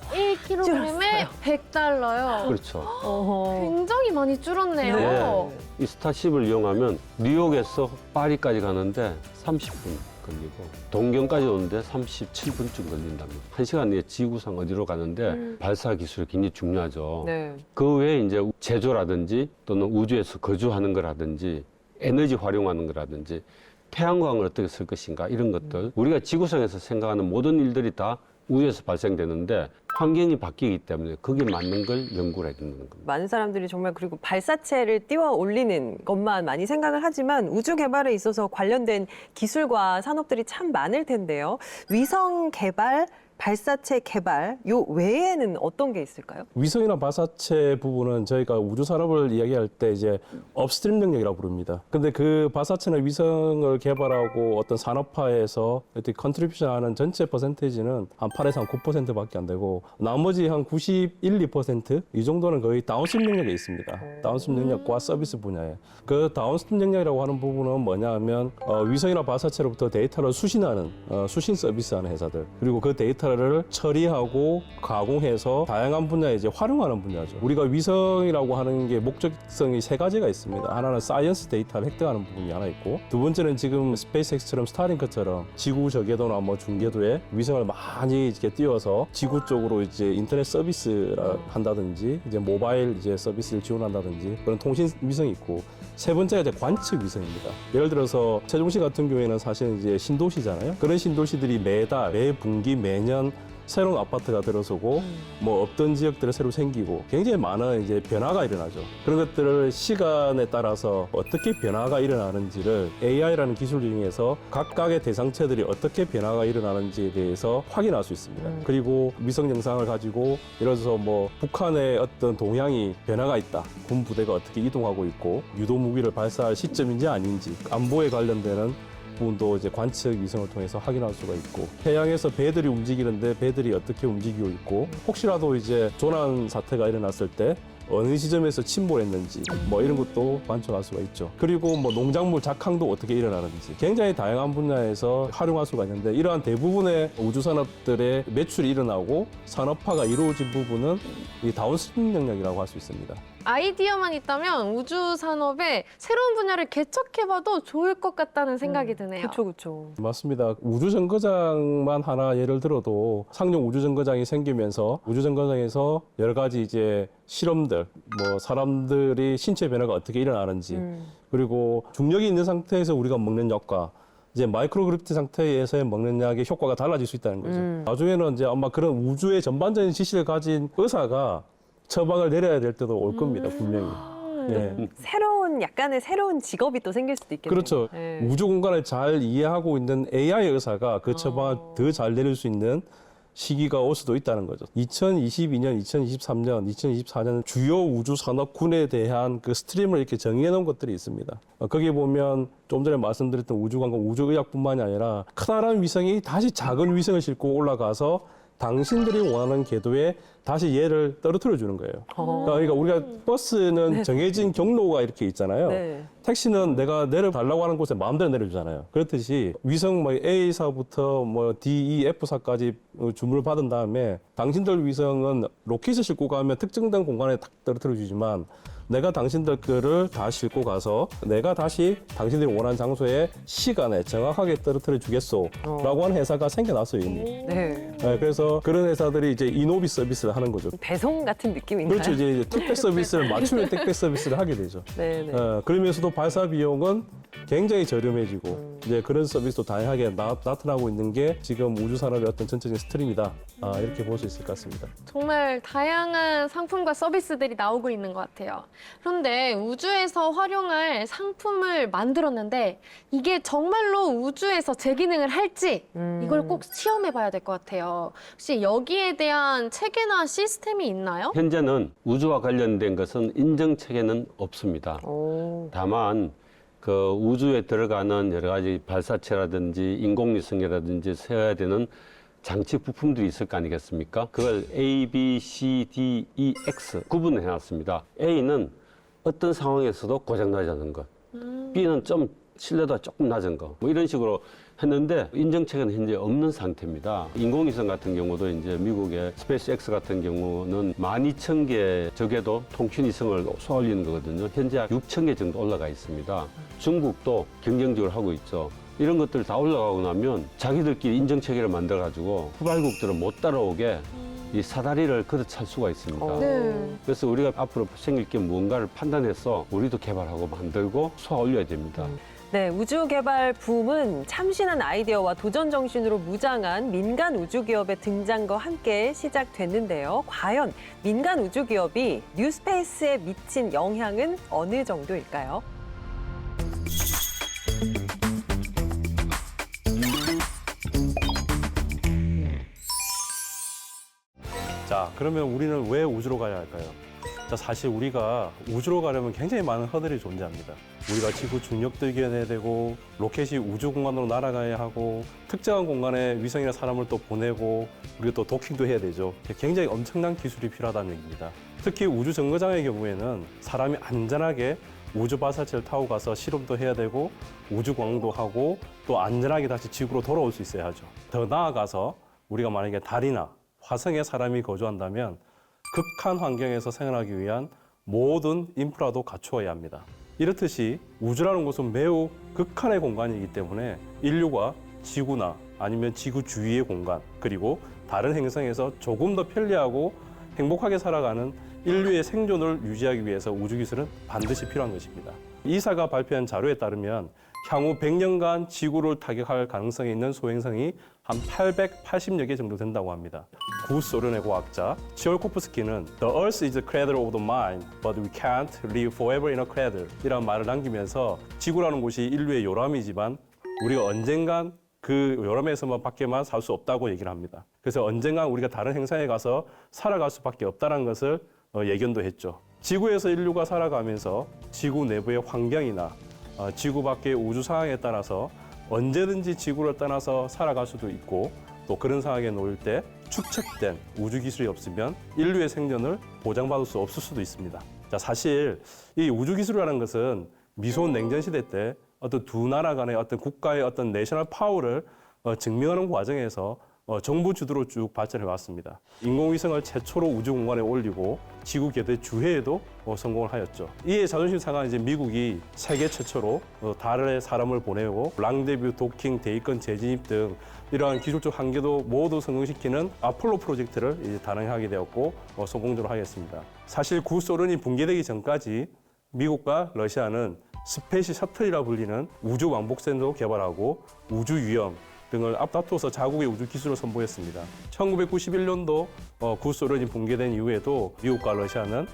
1kg에 100달러요. 그렇죠. 어허. 굉장히 많이 줄었네요. 네. 이 스타쉽을 이용하면 뉴욕에서 파리까지 가는데 30분 걸리고 동경까지 오는데 37분쯤 걸린답니다. 1시간 내에 지구상 어디로 가는데 발사 기술이 굉장히 중요하죠. 네. 그 외에 이제 제조라든지 또는 우주에서 거주하는 거라든지 에너지 활용하는 거라든지 태양광을 어떻게 쓸 것인가 이런 것들 우리가 지구상에서 생각하는 모든 일들이 다 우주에서 발생되는데 환경이 바뀌기 때문에 거기에 맞는 걸 연구를 해야 되는 겁니다. 많은 사람들이 정말 그리고 발사체를 띄워 올리는 것만 많이 생각을 하지만 우주 개발에 있어서 관련된 기술과 산업들이 참 많을 텐데요. 위성 개발, 발사체 개발 요 외에는 어떤 게 있을까요? 위성이나 발사체 부분은 저희가 우주 산업을 이야기할 때 이제 업스트림 영역이라고 부릅니다. 근데 그 발사체나 위성을 개발하고 어떤 산업화해서 이렇게 컨트리뷰션하는 전체 퍼센테이지는 한 8에서 한 9%밖에 안 되고 나머지 한 91, 2%이 정도는 거의 다운스트림 영역에 있습니다. 다운스트림 영역과 서비스 분야에. 그 다운스트림 영역이라고 하는 부분은 뭐냐 하면 위성이나 발사체로부터 데이터를 수신하는 수신 서비스하는 회사들 그리고 그 데이터를 처리하고 가공해서 다양한 분야에 이제 활용하는 분야죠. 우리가 위성이라고 하는 게 목적성이 세 가지가 있습니다. 하나는 사이언스 데이터를 획득하는 부분이 하나 있고 두 번째는 지금 스페이스X처럼 스타링크처럼 지구 저궤도나 뭐 중궤도에 위성을 많이 이렇게 띄워서 지구 쪽으로 이제 인터넷 서비스를 한다든지 이제 모바일 이제 서비스를 지원한다든지 그런 통신 위성이 있고 세 번째가 이제 관측 위성입니다. 예를 들어서 세종시 같은 경우에는 사실 이제 신도시잖아요. 그런 신도시들이 매달, 매 분기, 매년 새로운 아파트가 들어서고 뭐 없던 지역들이 새로 생기고 굉장히 많은 이제 변화가 일어나죠. 그런 것들을 시간에 따라서 어떻게 변화가 일어나는지를 AI라는 기술을 이용해서 각각의 대상체들이 어떻게 변화가 일어나는지에 대해서 확인할 수 있습니다. 그리고 위성 영상을 가지고 예를 들어서 뭐 북한의 어떤 동향이 변화가 있다. 군 부대가 어떻게 이동하고 있고 유도 무기를 발사할 시점인지 아닌지 안보에 관련되는 부분도 이제 관측 위성을 통해서 확인할 수가 있고 해양에서 배들이 움직이는데 배들이 어떻게 움직이고 있고 혹시라도 이제 조난 사태가 일어났을 때 어느 지점에서 침몰했는지 뭐 이런 것도 관측할 수가 있죠. 그리고 뭐 농작물 작황도 어떻게 일어나는지 굉장히 다양한 분야에서 활용할 수가 있는데 이러한 대부분의 우주 산업들의 매출이 일어나고 산업화가 이루어진 부분은 이 다운스트림 영역이라고 할 수 있습니다. 아이디어만 있다면 우주 산업의 새로운 분야를 개척해봐도 좋을 것 같다는 생각이 드네요. 그렇죠, 그렇죠. 맞습니다. 우주정거장만 하나 예를 들어도 상용 우주정거장이 생기면서 우주정거장에서 여러 가지 이제 실험들, 뭐 사람들이 신체 변화가 어떻게 일어나는지, 그리고 중력이 있는 상태에서 우리가 먹는 약과 이제 마이크로그래비티 상태에서의 먹는 약의 효과가 달라질 수 있다는 거죠. 나중에는 이제 아마 그런 우주의 전반적인 지식을 가진 의사가 처방을 내려야 될 때도 올 겁니다, 분명히. 예. 약간의 새로운 직업이 또 생길 수도 있겠네요. 그렇죠. 예. 우주 공간을 잘 이해하고 있는 AI 의사가 그 처방을 더 잘 내릴 수 있는 시기가 올 수도 있다는 거죠. 2022년, 2023년, 2024년 주요 우주 산업군에 대한 그 스트림을 이렇게 정해 놓은 것들이 있습니다. 거기 보면 좀 전에 말씀드렸던 우주관광, 우주의학뿐만이 아니라 커다란 위성이 다시 작은 위성을 싣고 올라가서 당신들이 원하는 궤도에 다시 얘를 떨어뜨려 주는 거예요. 그러니까 우리가 버스는 정해진 경로가 이렇게 있잖아요. 네. 택시는 내가 내려달라고 하는 곳에 마음대로 내려주잖아요. 그렇듯이 위성 뭐 A사부터 뭐 D, E, F사까지 주문을 받은 다음에 당신들 위성은 로켓을 싣고 가면 특정된 공간에 딱 떨어뜨려 주지만 내가 당신들 거를 다 싣고 가서 내가 다시 당신들이 원하는 장소에 시간에 정확하게 떨어뜨려 주겠소라고 하는 회사가 생겨났어요, 이미. 네. 네, 그래서 그런 회사들이 이제 이노비 서비스를 하는 거죠. 배송 같은 느낌인가요? 그렇죠. 이제 택배 서비스를 맞춤형 택배 서비스를 하게 되죠. 네, 네. 그러면서도 발사 비용은 굉장히 저렴해지고 이제 그런 서비스도 다양하게 나타나고 있는 게 지금 우주 산업의 어떤 전체적인 스트림이다. 이렇게 볼 수 있을 것 같습니다. 정말 다양한 상품과 서비스들이 나오고 있는 것 같아요. 그런데 우주에서 활용할 상품을 만들었는데 이게 정말로 우주에서 제 기능을 할지 이걸 꼭 시험해 봐야 될 것 같아요. 혹시 여기에 대한 체계나 시스템이 있나요? 현재는 우주와 관련된 것은 인증 체계는 없습니다. 다만 그 우주에 들어가는 여러 가지 발사체라든지 인공위성이라든지 세워야 되는 장치 부품들이 있을 거 아니겠습니까? 그걸 A, B, C, D, E, X 구분해 놨습니다. A는 어떤 상황에서도 고장나지 않는 것. B는 좀 신뢰도가 조금 낮은 거. 뭐 이런 식으로 했는데 인정체계는 현재 없는 상태입니다. 인공위성 같은 경우도 이제 미국의 스페이스X 같은 경우는 12,000개 적에도 통신위성을 쏘아올리는 거거든요. 현재 6,000개 정도 올라가 있습니다. 중국도 경쟁적으로 하고 있죠. 이런 것들 다 올라가고 나면 자기들끼리 인정체계를 만들어가지고 후발국들은 못 따라오게 이 사다리를 걷어찰 수가 있습니다. 네. 그래서 우리가 앞으로 생길 게 무언가를 판단해서 우리도 개발하고 만들고 쏘아올려야 됩니다. 네, 우주 개발 붐은 참신한 아이디어와 도전 정신으로 무장한 민간 우주 기업의 등장과 함께 시작됐는데요. 과연 민간 우주 기업이 뉴스페이스에 미친 영향은 어느 정도일까요? 자, 그러면 우리는 왜 우주로 가야 할까요? 자, 사실 우리가 우주로 가려면 굉장히 많은 허들이 존재합니다. 우리가 지구 중력도 이겨내야 되고 로켓이 우주 공간으로 날아가야 하고 특정한 공간에 위성이나 사람을 또 보내고 우리가 또 도킹도 해야 되죠. 굉장히 엄청난 기술이 필요하다는 얘기입니다. 특히 우주 정거장의 경우에는 사람이 안전하게 우주 발사체를 타고 가서 실험도 해야 되고 우주 관광도 하고 또 안전하게 다시 지구로 돌아올 수 있어야 하죠. 더 나아가서 우리가 만약에 달이나 화성에 사람이 거주한다면 극한 환경에서 생활하기 위한 모든 인프라도 갖추어야 합니다. 이렇듯이 우주라는 곳은 매우 극한의 공간이기 때문에 인류가 지구나 아니면 지구 주위의 공간 그리고 다른 행성에서 조금 더 편리하고 행복하게 살아가는 인류의 생존을 유지하기 위해서 우주기술은 반드시 필요한 것입니다. 이사가 발표한 자료에 따르면 향후 100년간 지구를 타격할 가능성이 있는 소행성이 한 880여 개 정도 된다고 합니다. 구소련의 과학자 치올코프스키는 The Earth is the cradle of the mind, but we can't live forever in a cradle 이라는 말을 남기면서 지구라는 곳이 인류의 요람이지만 우리가 언젠간 그 요람에서만 밖에만 살 수 없다고 얘기를 합니다. 그래서 언젠간 우리가 다른 행성에 가서 살아갈 수밖에 없다는 것을 예견도 했죠. 지구에서 인류가 살아가면서 지구 내부의 환경이나 지구 밖의 우주 상황에 따라서 언제든지 지구를 떠나서 살아갈 수도 있고 또 그런 상황에 놓일 때 축적된 우주 기술이 없으면 인류의 생존을 보장받을 수 없을 수도 있습니다. 자, 사실 이 우주 기술이라는 것은 미소원 냉전 시대 때 어떤 두 나라 간의 어떤 국가의 어떤 내셔널 파워를 증명하는 과정에서 정부 주도로 쭉 발전해 왔습니다. 인공위성을 최초로 우주공간에 올리고 지구 궤도의 주회에도 성공을 하였죠. 이에 자존심 상한 이제 미국이 세계 최초로 달에 사람을 보내고 랑데뷰, 도킹, 대기권 재진입 등 이러한 기술적 한계도 모두 성공시키는 아폴로 프로젝트를 이제 단행하게 되었고 성공적으로 하였습니다. 사실 구소련이 붕괴되기 전까지 미국과 러시아는 스페이스 셔틀이라 불리는 우주 왕복선도 개발하고 우주 위험 등을 앞다투어서 자국의 우주 기술을 선보였습니다. 1991년도 구소련이 붕괴된 이후에도 미국과 러시아는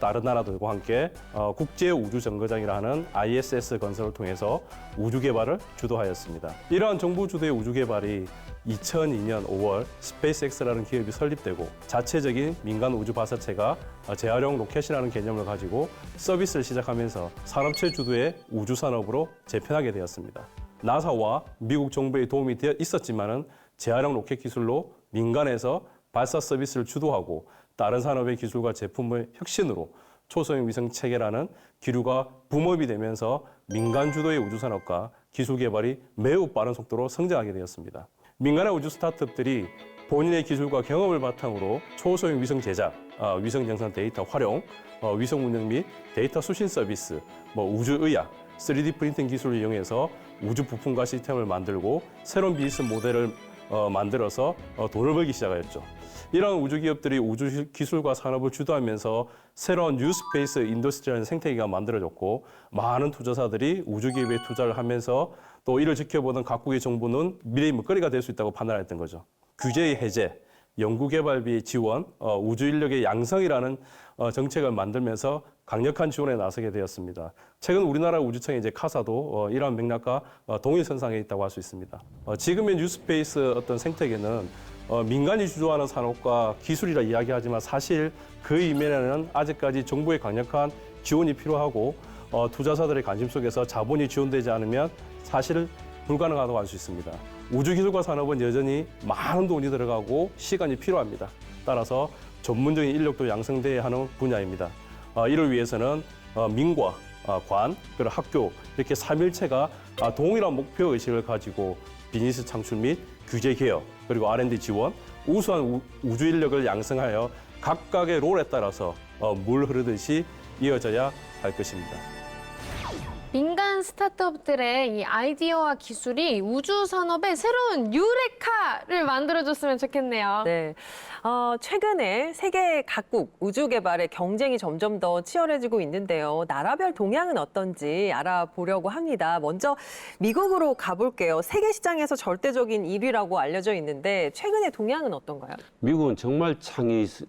다른 나라들과 함께 국제 우주 정거장이라 하는 ISS 건설을 통해서 우주 개발을 주도하였습니다. 이러한 정부 주도의 우주 개발이 2002년 5월 스페이스X라는 기업이 설립되고 자체적인 민간 우주 발사체가 재활용 로켓이라는 개념을 가지고 서비스를 시작하면서 산업체 주도의 우주 산업으로 재편하게 되었습니다. 나사와 미국 정부의 도움이 되어 있었지만은 재활용 로켓 기술로 민간에서 발사 서비스를 주도하고 다른 산업의 기술과 제품의 혁신으로 초소형 위성 체계라는 기류가 붐업이 되면서 민간 주도의 우주 산업과 기술 개발이 매우 빠른 속도로 성장하게 되었습니다. 민간의 우주 스타트업들이 본인의 기술과 경험을 바탕으로 초소형 위성 제작, 위성 정산 데이터 활용, 위성 운영 및 데이터 수신 서비스, 우주의학, 3D 프린팅 기술을 이용해서 우주 부품과 시스템을 만들고 새로운 비즈니스 모델을 만들어서 돈을 벌기 시작하였죠. 이런 우주 기업들이 우주 기술과 산업을 주도하면서 새로운 뉴스페이스 인더스트리라는 생태계가 만들어졌고 많은 투자사들이 우주 기업에 투자를 하면서 또 이를 지켜보는 각국의 정부는 미래의 먹거리가 될 수 있다고 판단했던 거죠. 규제의 해제, 연구개발비 지원, 우주 인력의 양성이라는 정책을 만들면서 강력한 지원에 나서게 되었습니다. 최근 우리나라 우주청의 이제 카사도 이러한 맥락과 동일선상에 있다고 할 수 있습니다. 지금의 뉴스페이스 어떤 생태계는 민간이 주도하는 산업과 기술이라 이야기하지만 사실 그 이면에는 아직까지 정부의 강력한 지원이 필요하고 투자사들의 관심 속에서 자본이 지원되지 않으면 사실 불가능하다고 할 수 있습니다. 우주기술과 산업은 여전히 많은 돈이 들어가고 시간이 필요합니다. 따라서 전문적인 인력도 양성돼야 하는 분야입니다. 이를 위해서는 민과 관, 그리고 학교 이렇게 삼일체가 동일한 목표 의식을 가지고 비즈니스 창출 및 규제 개혁, 그리고 R&D 지원, 우수한 우주 인력을 양성하여 각각의 롤에 따라서 물 흐르듯이 이어져야 할 것입니다. 민간 스타트업들의 이 아이디어와 기술이 우주 산업의 새로운 유레카를 만들어줬으면 좋겠네요. 네. 최근에 세계 각국 우주 개발의 경쟁이 점점 더 치열해지고 있는데요. 나라별 동향은 어떤지 알아보려고 합니다. 먼저 미국으로 가볼게요. 세계 시장에서 절대적인 1위라고 알려져 있는데 최근의 동향은 어떤가요? 미국은 정말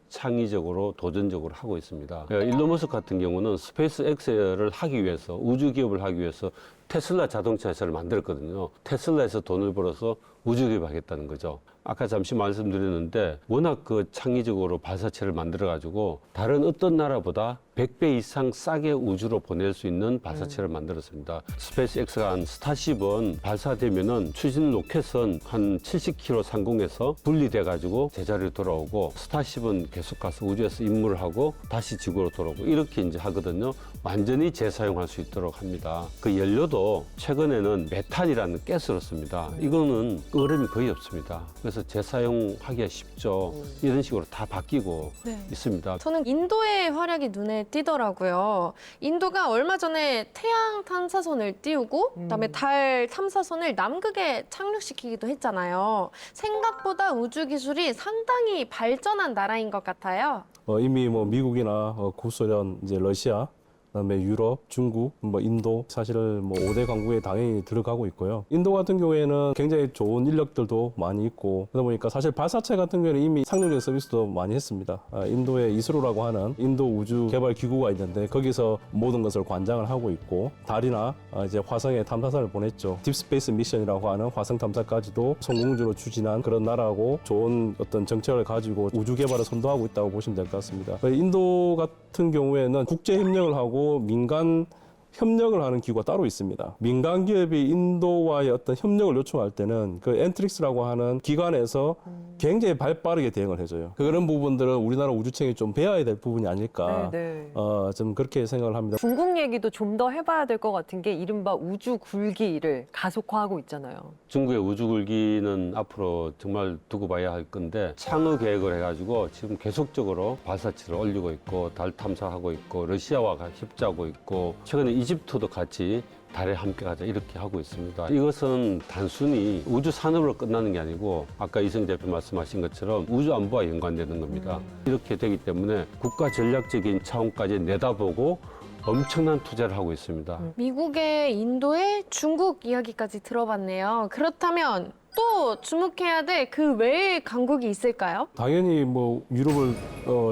창의적으로 도전적으로 하고 있습니다. 일론 머스크 같은 경우는 스페이스 X를 하기 위해서 우주 기업을 하기 위해서 테슬라 자동차 회사를 만들었거든요. 테슬라에서 돈을 벌어서 우주 기업하겠다는 거죠. 아까 잠시 말씀드렸는데 워낙 창의적으로 발사체를 만들어가지고 다른 어떤 나라보다 100배 이상 싸게 우주로 보낼 수 있는 발사체를 만들었습니다. 스페이스X가 한 스타쉽은 발사되면은 추진 로켓은 한 70km 상공에서 분리돼가지고 제자리로 돌아오고 스타쉽은 계속 가서 우주에서 임무를 하고 다시 지구로 돌아오고 이렇게 이제 하거든요. 완전히 재사용할 수 있도록 합니다. 그 연료도 최근에는 메탄이라는 가스로 씁니다. 이거는 얼음이 거의 없습니다. 그래서 재사용하기가 쉽죠. 이런 식으로 다 바뀌고 있습니다. 저는 인도의 활약이 눈에 띄더라고요. 인도가 얼마 전에 태양 탐사선을 띄우고 그다음에 달 탐사선을 남극에 착륙시키기도 했잖아요. 생각보다 우주 기술이 상당히 발전한 나라인 것 같아요. 이미 미국이나 구소련, 이제 러시아, 그다음에 유럽, 중국, 인도 사실은 5대 강국에 당연히 들어가고 있고요. 인도 같은 경우에는 굉장히 좋은 인력들도 많이 있고 그러다 보니까 사실 발사체 같은 경우에는 이미 상용적 서비스도 많이 했습니다. 인도의 이스로라고 하는 인도 우주 개발 기구가 있는데 거기서 모든 것을 관장을 하고 있고 달이나 이제 화성에 탐사선을 보냈죠. 딥스페이스 미션이라고 하는 화성 탐사까지도 성공적으로 추진한 그런 나라고 좋은 어떤 정책을 가지고 우주 개발을 선도하고 있다고 보시면 될 것 같습니다. 인도 같은 경우에는 국제 협력을 하고 민간 협력을 하는 기구가 따로 있습니다. 민간 기업이 인도와의 어떤 협력을 요청할 때는 그 엔트릭스라고 하는 기관에서 굉장히 발빠르게 대응을 해줘요. 그런 부분들은 우리나라 우주청이 좀 배워야 될 부분이 아닐까. 네. 좀 그렇게 생각을 합니다. 중국 얘기도 좀 더 해봐야 될 것 같은 게 이른바 우주 굴기를 가속화하고 있잖아요. 중국의 우주 굴기는 앞으로 정말 두고 봐야 할 건데 창의 계획을 해가지고 지금 계속적으로 발사체를 올리고 있고 달 탐사하고 있고 러시아와 협조하고 있고 최근에 이집트도 같이 달에 함께 가자 이렇게 하고 있습니다. 이것은 단순히 우주 산업으로 끝나는 게 아니고 아까 이승 대표 말씀하신 것처럼 우주 안보와 연관되는 겁니다. 이렇게 되기 때문에 국가 전략적인 차원까지 내다보고 엄청난 투자를 하고 있습니다. 미국의 인도의 중국 이야기까지 들어봤네요. 그렇다면 또 주목해야 될 그 외의 강국이 있을까요? 당연히 뭐 유럽을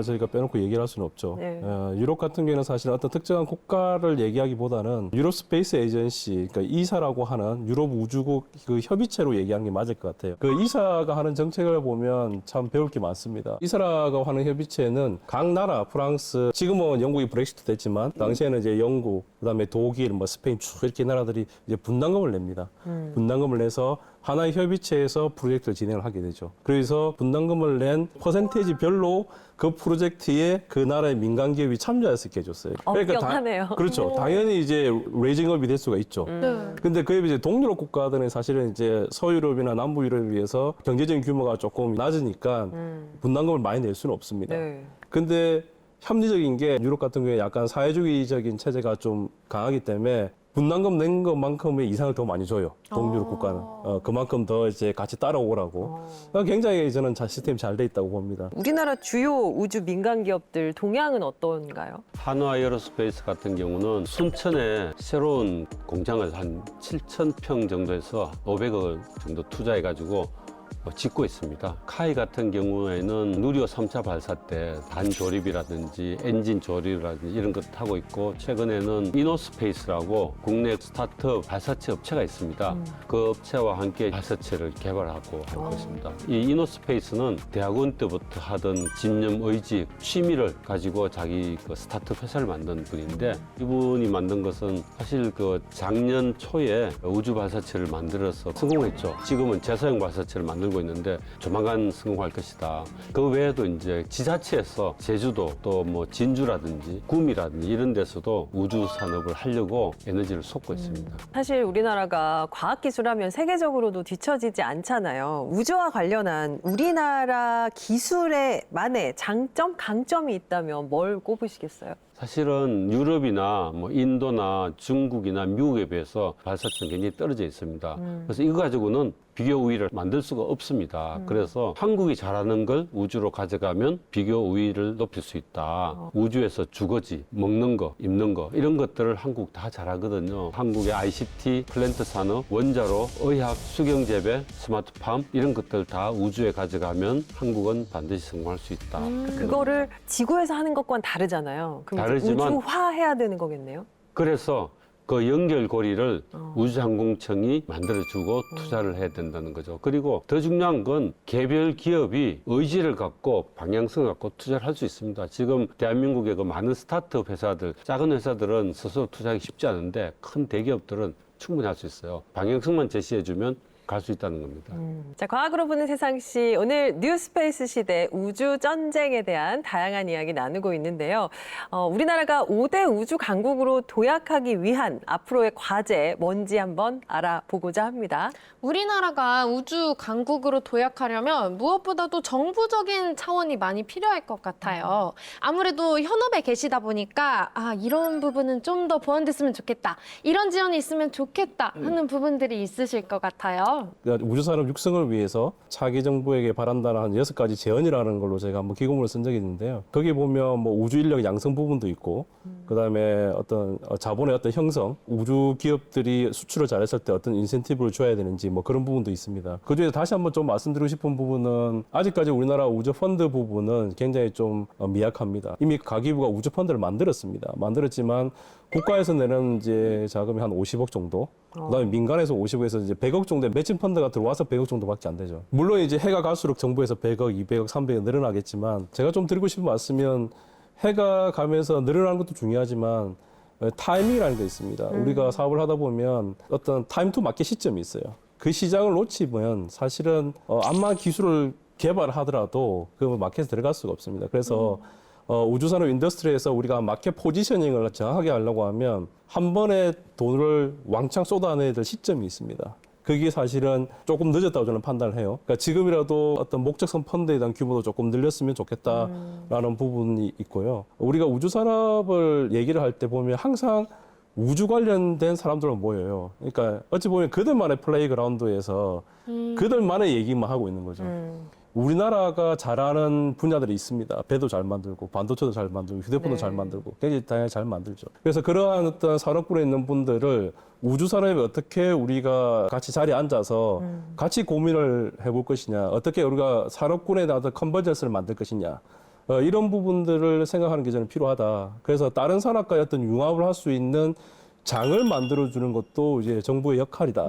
저희가 빼놓고 얘기를 할 수는 없죠. 네. 유럽 같은 경우에는 사실 어떤 특정한 국가를 얘기하기보다는 유럽 스페이스 에이전시, 그러니까 이사라고 하는 유럽 우주국 그 협의체로 얘기하는 게 맞을 것 같아요. 그 이사가 하는 정책을 보면 참 배울 게 많습니다. 이사라고 하는 협의체는 각 나라, 프랑스, 지금은 영국이 브렉시트 됐지만 당시에는 이제 영국, 그다음에 독일, 뭐 스페인 쭉 이렇게 나라들이 이제 분담금을 냅니다. 분담금을 내서 하나의 협의체에서 프로젝트를 진행을 하게 되죠. 그래서 분담금을 낸 퍼센테이지별로 그 프로젝트에 그 나라의 민간 기업이 참여할 수 있게 해줬어요. 엄격하네요. 그렇죠. 당연히 이제 레이징업이 될 수가 있죠. 네. 근데 그에 이제 동유럽 국가들은 사실은 이제 서유럽이나 남부유럽에 비해서 경제적인 규모가 조금 낮으니까 분담금을 많이 낼 수는 없습니다. 네. 근데 합리적인 게 유럽 같은 경우에 약간 사회주의적인 체제가 좀 강하기 때문에 분담금 낸 것만큼의 이상을 더 많이 줘요. 동유럽 국가는. 그만큼 더 이제 같이 따라오라고. 굉장히 저는 시스템이 잘 돼 있다고 봅니다. 우리나라 주요 우주 민간 기업들 동향은 어떤가요? 한화 에어로스페이스 같은 경우는 순천에 새로운 공장을 한 7,000평 정도에서 500억 정도 투자해가지고 짓고 있습니다. 카이 같은 경우에는 누리호 3차 발사 때 단 조립이라든지 엔진 조립이라든지 이런 것 하고 있고 최근에는 이노스페이스라고 국내 스타트업 발사체 업체가 있습니다. 그 업체와 함께 발사체를 개발하고 하고 있습니다. 이 이노스페이스는 대학원 때부터 하던 집념, 의지, 취미를 가지고 자기 그 스타트업 회사를 만든 분인데 이분이 만든 것은 사실 그 작년 초에 우주 발사체를 만들어서 성공했죠. 지금은 재사용 발사체를 만들고 있는데 조만간 성공할 것이다. 그 외에도 이제 지자체에서 제주도 또 뭐 진주라든지 구미라든지 이런 데서도 우주 산업을 하려고 에너지를 쏟고 있습니다. 사실 우리나라가 과학기술하면 세계적으로도 뒤처지지 않잖아요. 우주와 관련한 우리나라 기술의 만의 장점, 강점이 있다면 뭘 꼽으시겠어요? 사실은 유럽이나 뭐 인도나 중국이나 미국에 비해서 발사체는 굉장히 떨어져 있습니다. 그래서 이거 가지고는 비교 우위를 만들 수가 없습니다. 그래서 한국이 잘하는 걸 우주로 가져가면 비교 우위를 높일 수 있다. 우주에서 주거지, 먹는 거, 입는 거 이런 것들을 한국 다 잘하거든요. 한국의 ICT, 플랜트 산업, 원자로, 의학, 수경재배, 스마트팜 이런 것들 다 우주에 가져가면 한국은 반드시 성공할 수 있다. 그거를 지구에서 하는 것과는 다르잖아요. 그럼 이제 다르지만 우주화해야 되는 거겠네요? 그래서 그 연결고리를 우주항공청이 만들어주고 투자를 해야 된다는 거죠. 그리고 더 중요한 건 개별 기업이 의지를 갖고 방향성을 갖고 투자를 할 수 있습니다. 지금 대한민국의 그 많은 스타트업 회사들, 작은 회사들은 스스로 투자하기 쉽지 않은데 큰 대기업들은 충분히 할 수 있어요. 방향성만 제시해주면 갈 수 있다는 겁니다. 자, 과학으로 보는 세상시 오늘 뉴스페이스 시대 우주 전쟁에 대한 다양한 이야기 나누고 있는데요. 우리나라가 5대 우주 강국으로 도약하기 위한 앞으로의 과제 뭔지 한번 알아보고자 합니다. 우리나라가 우주 강국으로 도약하려면 무엇보다도 정부적인 차원이 많이 필요할 것 같아요. 아무래도 현업에 계시다 보니까 이런 부분은 좀 더 보완됐으면 좋겠다. 이런 지원이 있으면 좋겠다 하는 부분들이 있으실 것 같아요. 그러니까 우주산업 육성을 위해서 차기 정부에게 바란다는 한 6가지 제언이라는 걸로 제가 한번 기고문을 쓴 적이 있는데요. 거기 보면 뭐 우주 인력 양성 부분도 있고, 그다음에 어떤 자본의 어떤 형성, 우주 기업들이 수출을 잘했을 때 어떤 인센티브를 줘야 되는지 뭐 그런 부분도 있습니다. 그중에 다시 한번 좀 말씀드리고 싶은 부분은 아직까지 우리나라 우주 펀드 부분은 굉장히 좀 미약합니다. 이미 가기부가 우주 펀드를 만들었습니다. 만들었지만 국가에서 내는 이제 자금이 한 50억 정도, 그다음에 민간에서 50억에서 이제 100억 정도의 매칭 펀드가 들어와서 100억 정도밖에 안 되죠. 물론 이제 해가 갈수록 정부에서 100억, 200억, 300억 늘어나겠지만 제가 좀 드리고 싶은 말씀은 해가 가면서 늘어나는 것도 중요하지만 타이밍이라는 게 있습니다. 우리가 사업을 하다 보면 어떤 타임 투 마켓 시점이 있어요. 그 시장을 놓치면 사실은 암만 기술을 개발하더라도 그 마켓에 들어갈 수가 없습니다. 그래서 우주산업 인더스트리에서 우리가 마켓 포지셔닝을 정확하게 하려고 하면 한 번에 돈을 왕창 쏟아내야 될 시점이 있습니다. 그게 사실은 조금 늦었다고 저는 판단을 해요. 그러니까 지금이라도 어떤 목적성 펀드에 대한 규모도 조금 늘렸으면 좋겠다라는 부분이 있고요. 우리가 우주산업을 얘기를 할 때 보면 항상 우주 관련된 사람들은 모여요. 그러니까 어찌 보면 그들만의 플레이그라운드에서 그들만의 얘기만 하고 있는 거죠. 우리나라가 잘하는 분야들이 있습니다. 배도 잘 만들고, 반도체도 잘 만들고, 휴대폰도 잘 만들고, 굉장히 다양하게 잘 만들죠. 그래서 그러한 어떤 산업군에 있는 분들을 우주산업에 어떻게 우리가 같이 자리에 앉아서 같이 고민을 해볼 것이냐, 어떻게 우리가 산업군에 나서 컨버전스를 만들 것이냐, 이런 부분들을 생각하는 게 저는 필요하다. 그래서 다른 산업과의 어떤 융합을 할 수 있는 장을 만들어주는 것도 이제 정부의 역할이다.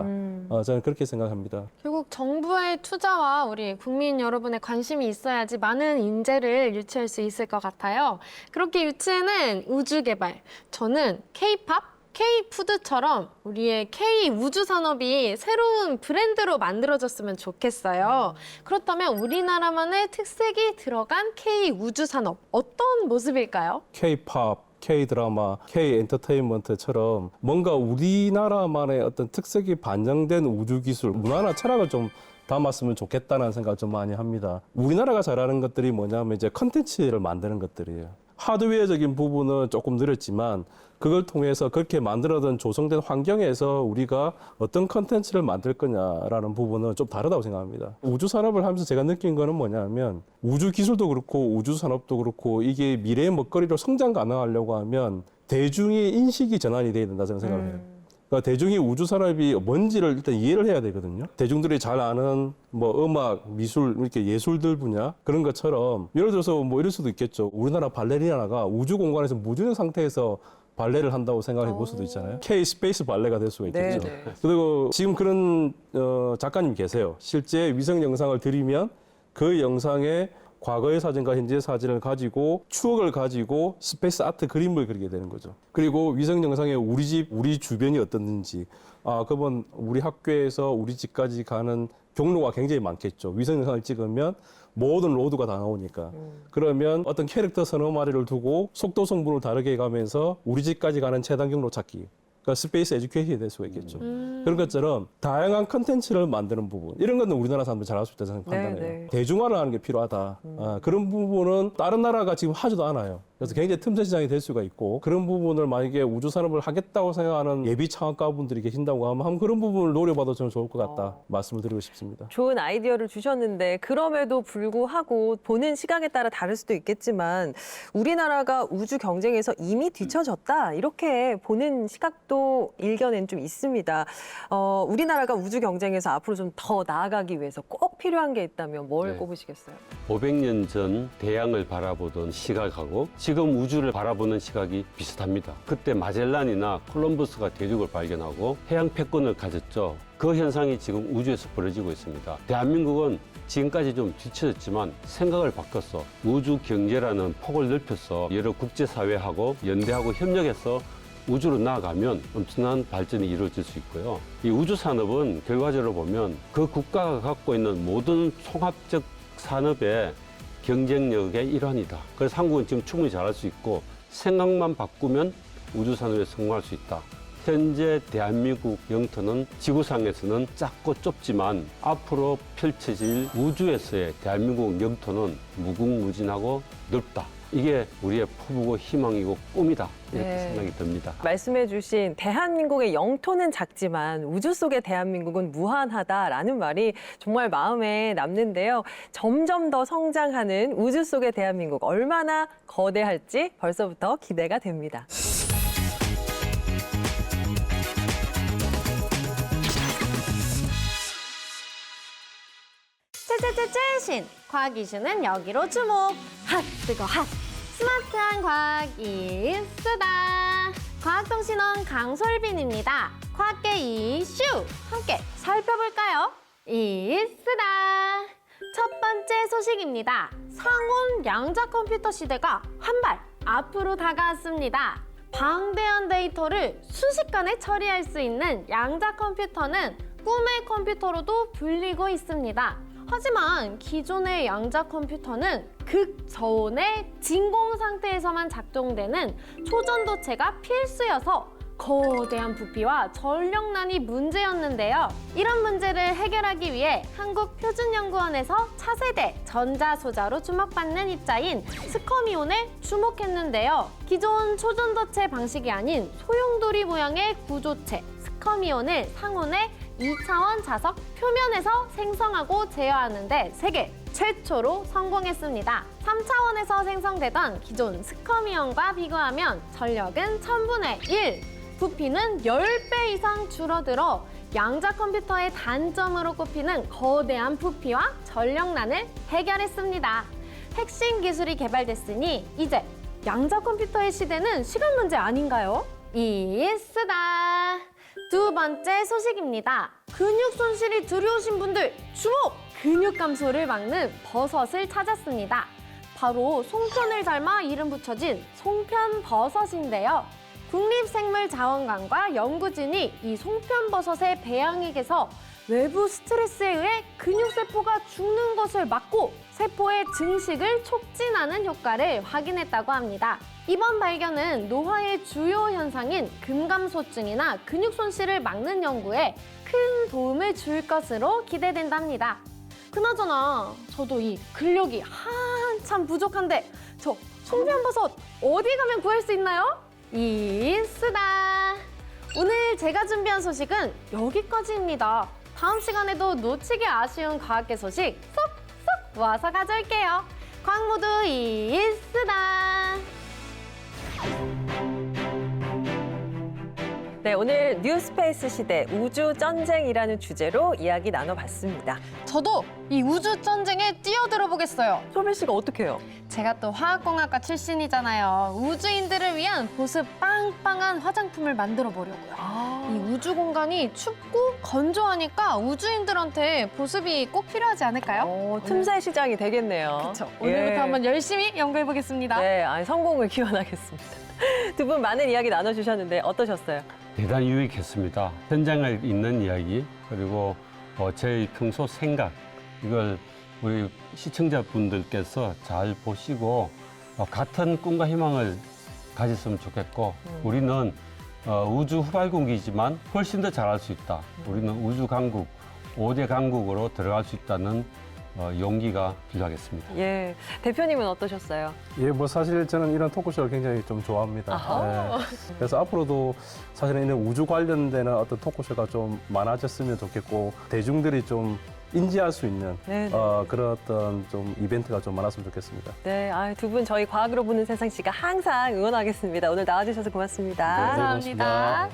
저는 그렇게 생각합니다. 결국 정부의 투자와 우리 국민 여러분의 관심이 있어야지 많은 인재를 유치할 수 있을 것 같아요. 그렇게 유치해낸 우주 개발. 저는 K-팝, K-푸드처럼 우리의 K-우주 산업이 새로운 브랜드로 만들어졌으면 좋겠어요. 그렇다면 우리나라만의 특색이 들어간 K-우주 산업, 어떤 모습일까요? K-팝, K-드라마, K-엔터테인먼트처럼 뭔가 우리나라만의 어떤 특색이 반영된 우주기술, 문화나 철학을 좀 담았으면 좋겠다는 생각을 좀 많이 합니다. 우리나라가 잘하는 것들이 뭐냐면 이제 컨텐츠를 만드는 것들이에요. 하드웨어적인 부분은 조금 느렸지만 그걸 통해서 그렇게 만들어둔 조성된 환경에서 우리가 어떤 컨텐츠를 만들 거냐라는 부분은 좀 다르다고 생각합니다. 우주 산업을 하면서 제가 느낀 거는 뭐냐면 우주 기술도 그렇고 우주 산업도 그렇고 이게 미래의 먹거리로 성장 가능하려고 하면 대중의 인식이 전환이 돼야 된다 저는 생각을 해요. 그러니까 대중이 우주 산업이 뭔지를 일단 이해를 해야 되거든요. 대중들이 잘 아는 뭐 음악, 미술, 이렇게 예술들 분야 그런 것처럼 예를 들어서 뭐 이럴 수도 있겠죠. 우리나라 발레리나가 우주 공간에서 무중력 상태에서 발레를 한다고 생각해 볼 수도 있잖아요. K 스페이스 발레가 될 수가 있겠죠. 네네. 그리고 지금 그런 작가님 계세요. 실제 위성 영상을 들이면 그 영상에 과거의 사진과 현재의 사진을 가지고 추억을 가지고 스페이스 아트 그림을 그리게 되는 거죠. 그리고 위성 영상에 우리 집, 우리 주변이 어떻는지, 그러면 우리 학교에서 우리 집까지 가는 경로가 굉장히 많겠죠. 위성 영상을 찍으면 모든 로드가 다 나오니까. 그러면 어떤 캐릭터 서너 마리를 두고 속도 성분을 다르게 가면서 우리 집까지 가는 최단 경로 찾기. 그러니까 스페이스 에듀케이션이 될 수가 있겠죠. 그런 것처럼 다양한 컨텐츠를 만드는 부분 이런 거는 우리나라 사람들이 잘할 수 있다고 판단해요. 네. 대중화를 하는 게 필요하다. 그런 부분은 다른 나라가 지금 하지도 않아요. 그래서 굉장히 틈새 시장이 될 수가 있고 그런 부분을 만약에 우주 산업을 하겠다고 생각하는 예비 창업가분들이 계신다고 하면 그런 부분을 노려봐도 저는 좋을 것 같다 말씀을 드리고 싶습니다. 좋은 아이디어를 주셨는데 그럼에도 불구하고 보는 시각에 따라 다를 수도 있겠지만 우리나라가 우주 경쟁에서 이미 뒤처졌다 이렇게 보는 시각도 일견엔 좀 있습니다. 우리나라가 우주 경쟁에서 앞으로 좀 더 나아가기 위해서 꼭 필요한 게 있다면 뭘 네. 꼽으시겠어요? 500년 전 대양을 바라보던 시각하고 지금 우주를 바라보는 시각이 비슷합니다. 그때 마젤란이나 콜럼버스가 대륙을 발견하고 해양 패권을 가졌죠. 그 현상이 지금 우주에서 벌어지고 있습니다. 대한민국은 지금까지 좀 뒤처졌지만 생각을 바꿨어. 우주 경제라는 폭을 넓혀서 여러 국제사회하고 연대하고 협력해서 우주로 나아가면 엄청난 발전이 이루어질 수 있고요. 이 우주 산업은 결과적으로 보면 그 국가가 갖고 있는 모든 통합적 산업의 경쟁력의 일환이다. 그래서 한국은 지금 충분히 잘할 수 있고 생각만 바꾸면 우주 산업에 성공할 수 있다. 현재 대한민국 영토는 지구상에서는 작고 좁지만 앞으로 펼쳐질 우주에서의 대한민국 영토는 무궁무진하고 넓다. 이게 우리의 포부고 희망이고 꿈이다. 이렇게 네. 생각이 듭니다. 말씀해주신 대한민국의 영토는 작지만 우주 속의 대한민국은 무한하다라는 말이 정말 마음에 남는데요. 점점 더 성장하는 우주 속의 대한민국 얼마나 거대할지 벌써부터 기대가 됩니다. 최신 과학 이슈는 여기로 주목. 핫 뜨거 핫 스마트한 과학이 쓰다. 과학통신원 강솔빈입니다. 과학계 이슈 함께 살펴볼까요? 이쓰다. 첫 번째 소식입니다. 상온 양자 컴퓨터 시대가 한 발 앞으로 다가왔습니다. 방대한 데이터를 순식간에 처리할 수 있는 양자 컴퓨터는 꿈의 컴퓨터로도 불리고 있습니다. 하지만 기존의 양자 컴퓨터는 극저온의 진공 상태에서만 작동되는 초전도체가 필수여서 거대한 부피와 전력난이 문제였는데요. 이런 문제를 해결하기 위해 한국표준연구원에서 차세대 전자소자로 주목받는 입자인 스커미온에 주목했는데요. 기존 초전도체 방식이 아닌 소용돌이 모양의 구조체 스커미온을 상온의 2차원 자석 표면에서 생성하고 제어하는데 세계 최초로 성공했습니다. 3차원에서 생성되던 기존 스커미온과 비교하면 전력은 1000분의 1, 부피는 10배 이상 줄어들어 양자 컴퓨터의 단점으로 꼽히는 거대한 부피와 전력난을 해결했습니다. 핵심 기술이 개발됐으니 이제 양자 컴퓨터의 시대는 시간 문제 아닌가요? 이쓰다. 두 번째 소식입니다. 근육 손실이 두려우신 분들 주목! 근육 감소를 막는 버섯을 찾았습니다. 바로 송편을 닮아 이름 붙여진 송편버섯인데요. 국립생물자원관과 연구진이 이 송편버섯의 배양액에서 외부 스트레스에 의해 근육세포가 죽는 것을 막고 세포의 증식을 촉진하는 효과를 확인했다고 합니다. 이번 발견은 노화의 주요 현상인 근감소증이나 근육 손실을 막는 연구에 큰 도움을 줄 것으로 기대된답니다. 그나저나 저도 이 근력이 한참 부족한데 저 송편버섯 어디 가면 구할 수 있나요? 이쓰다. 오늘 제가 준비한 소식은 여기까지입니다. 다음 시간에도 놓치기 아쉬운 과학계 소식 쏙쏙 모아서 가져올게요. 과학 모두 이쓰다. 네, 오늘 뉴스페이스 시대 우주 전쟁이라는 주제로 이야기 나눠봤습니다. 저도 이 우주 전쟁에 뛰어들어 보겠어요. 소멸 씨가 어떻게 해요? 제가 또 화학공학과 출신이잖아요. 우주인들을 위한 보습 빵빵한 화장품을 만들어 보려고요. 이 우주 공간이 춥고 건조하니까 우주인들한테 보습이 꼭 필요하지 않을까요? 틈새 시장이 되겠네요. 그렇죠. 오늘부터 한번 열심히 연구해 보겠습니다. 네, 성공을 기원하겠습니다. 두 분 많은 이야기 나눠주셨는데 어떠셨어요? 대단히 유익했습니다. 현장에 있는 이야기 그리고 제 평소 생각 이걸 우리 시청자분들께서 잘 보시고 같은 꿈과 희망을 가졌으면 좋겠고 우리는 우주 후발군기지만 훨씬 더 잘할 수 있다. 우리는 우주 강국, 5대 강국으로 들어갈 수 있다는 용기가 필요하겠습니다. 예, 대표님은 어떠셨어요? 예, 뭐 사실 저는 이런 토크쇼를 굉장히 좀 좋아합니다. 예. 그래서 앞으로도 사실은 이런 우주 관련되는 어떤 토크쇼가 좀 많아졌으면 좋겠고 대중들이 좀 인지할 수 있는 네네. 그런 어떤 좀 이벤트가 좀 많았으면 좋겠습니다. 네, 두 분 저희 과학으로 보는 세상 씨가 항상 응원하겠습니다. 오늘 나와주셔서 고맙습니다. 네, 감사합니다.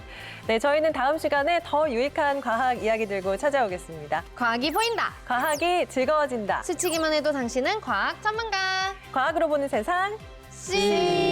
네, 저희는 다음 시간에 더 유익한 과학 이야기 들고 찾아오겠습니다. 과학이 보인다. 과학이 즐거워진다. 스치기만 해도 당신은 과학 전문가. 과학으로 보는 세상. 씨.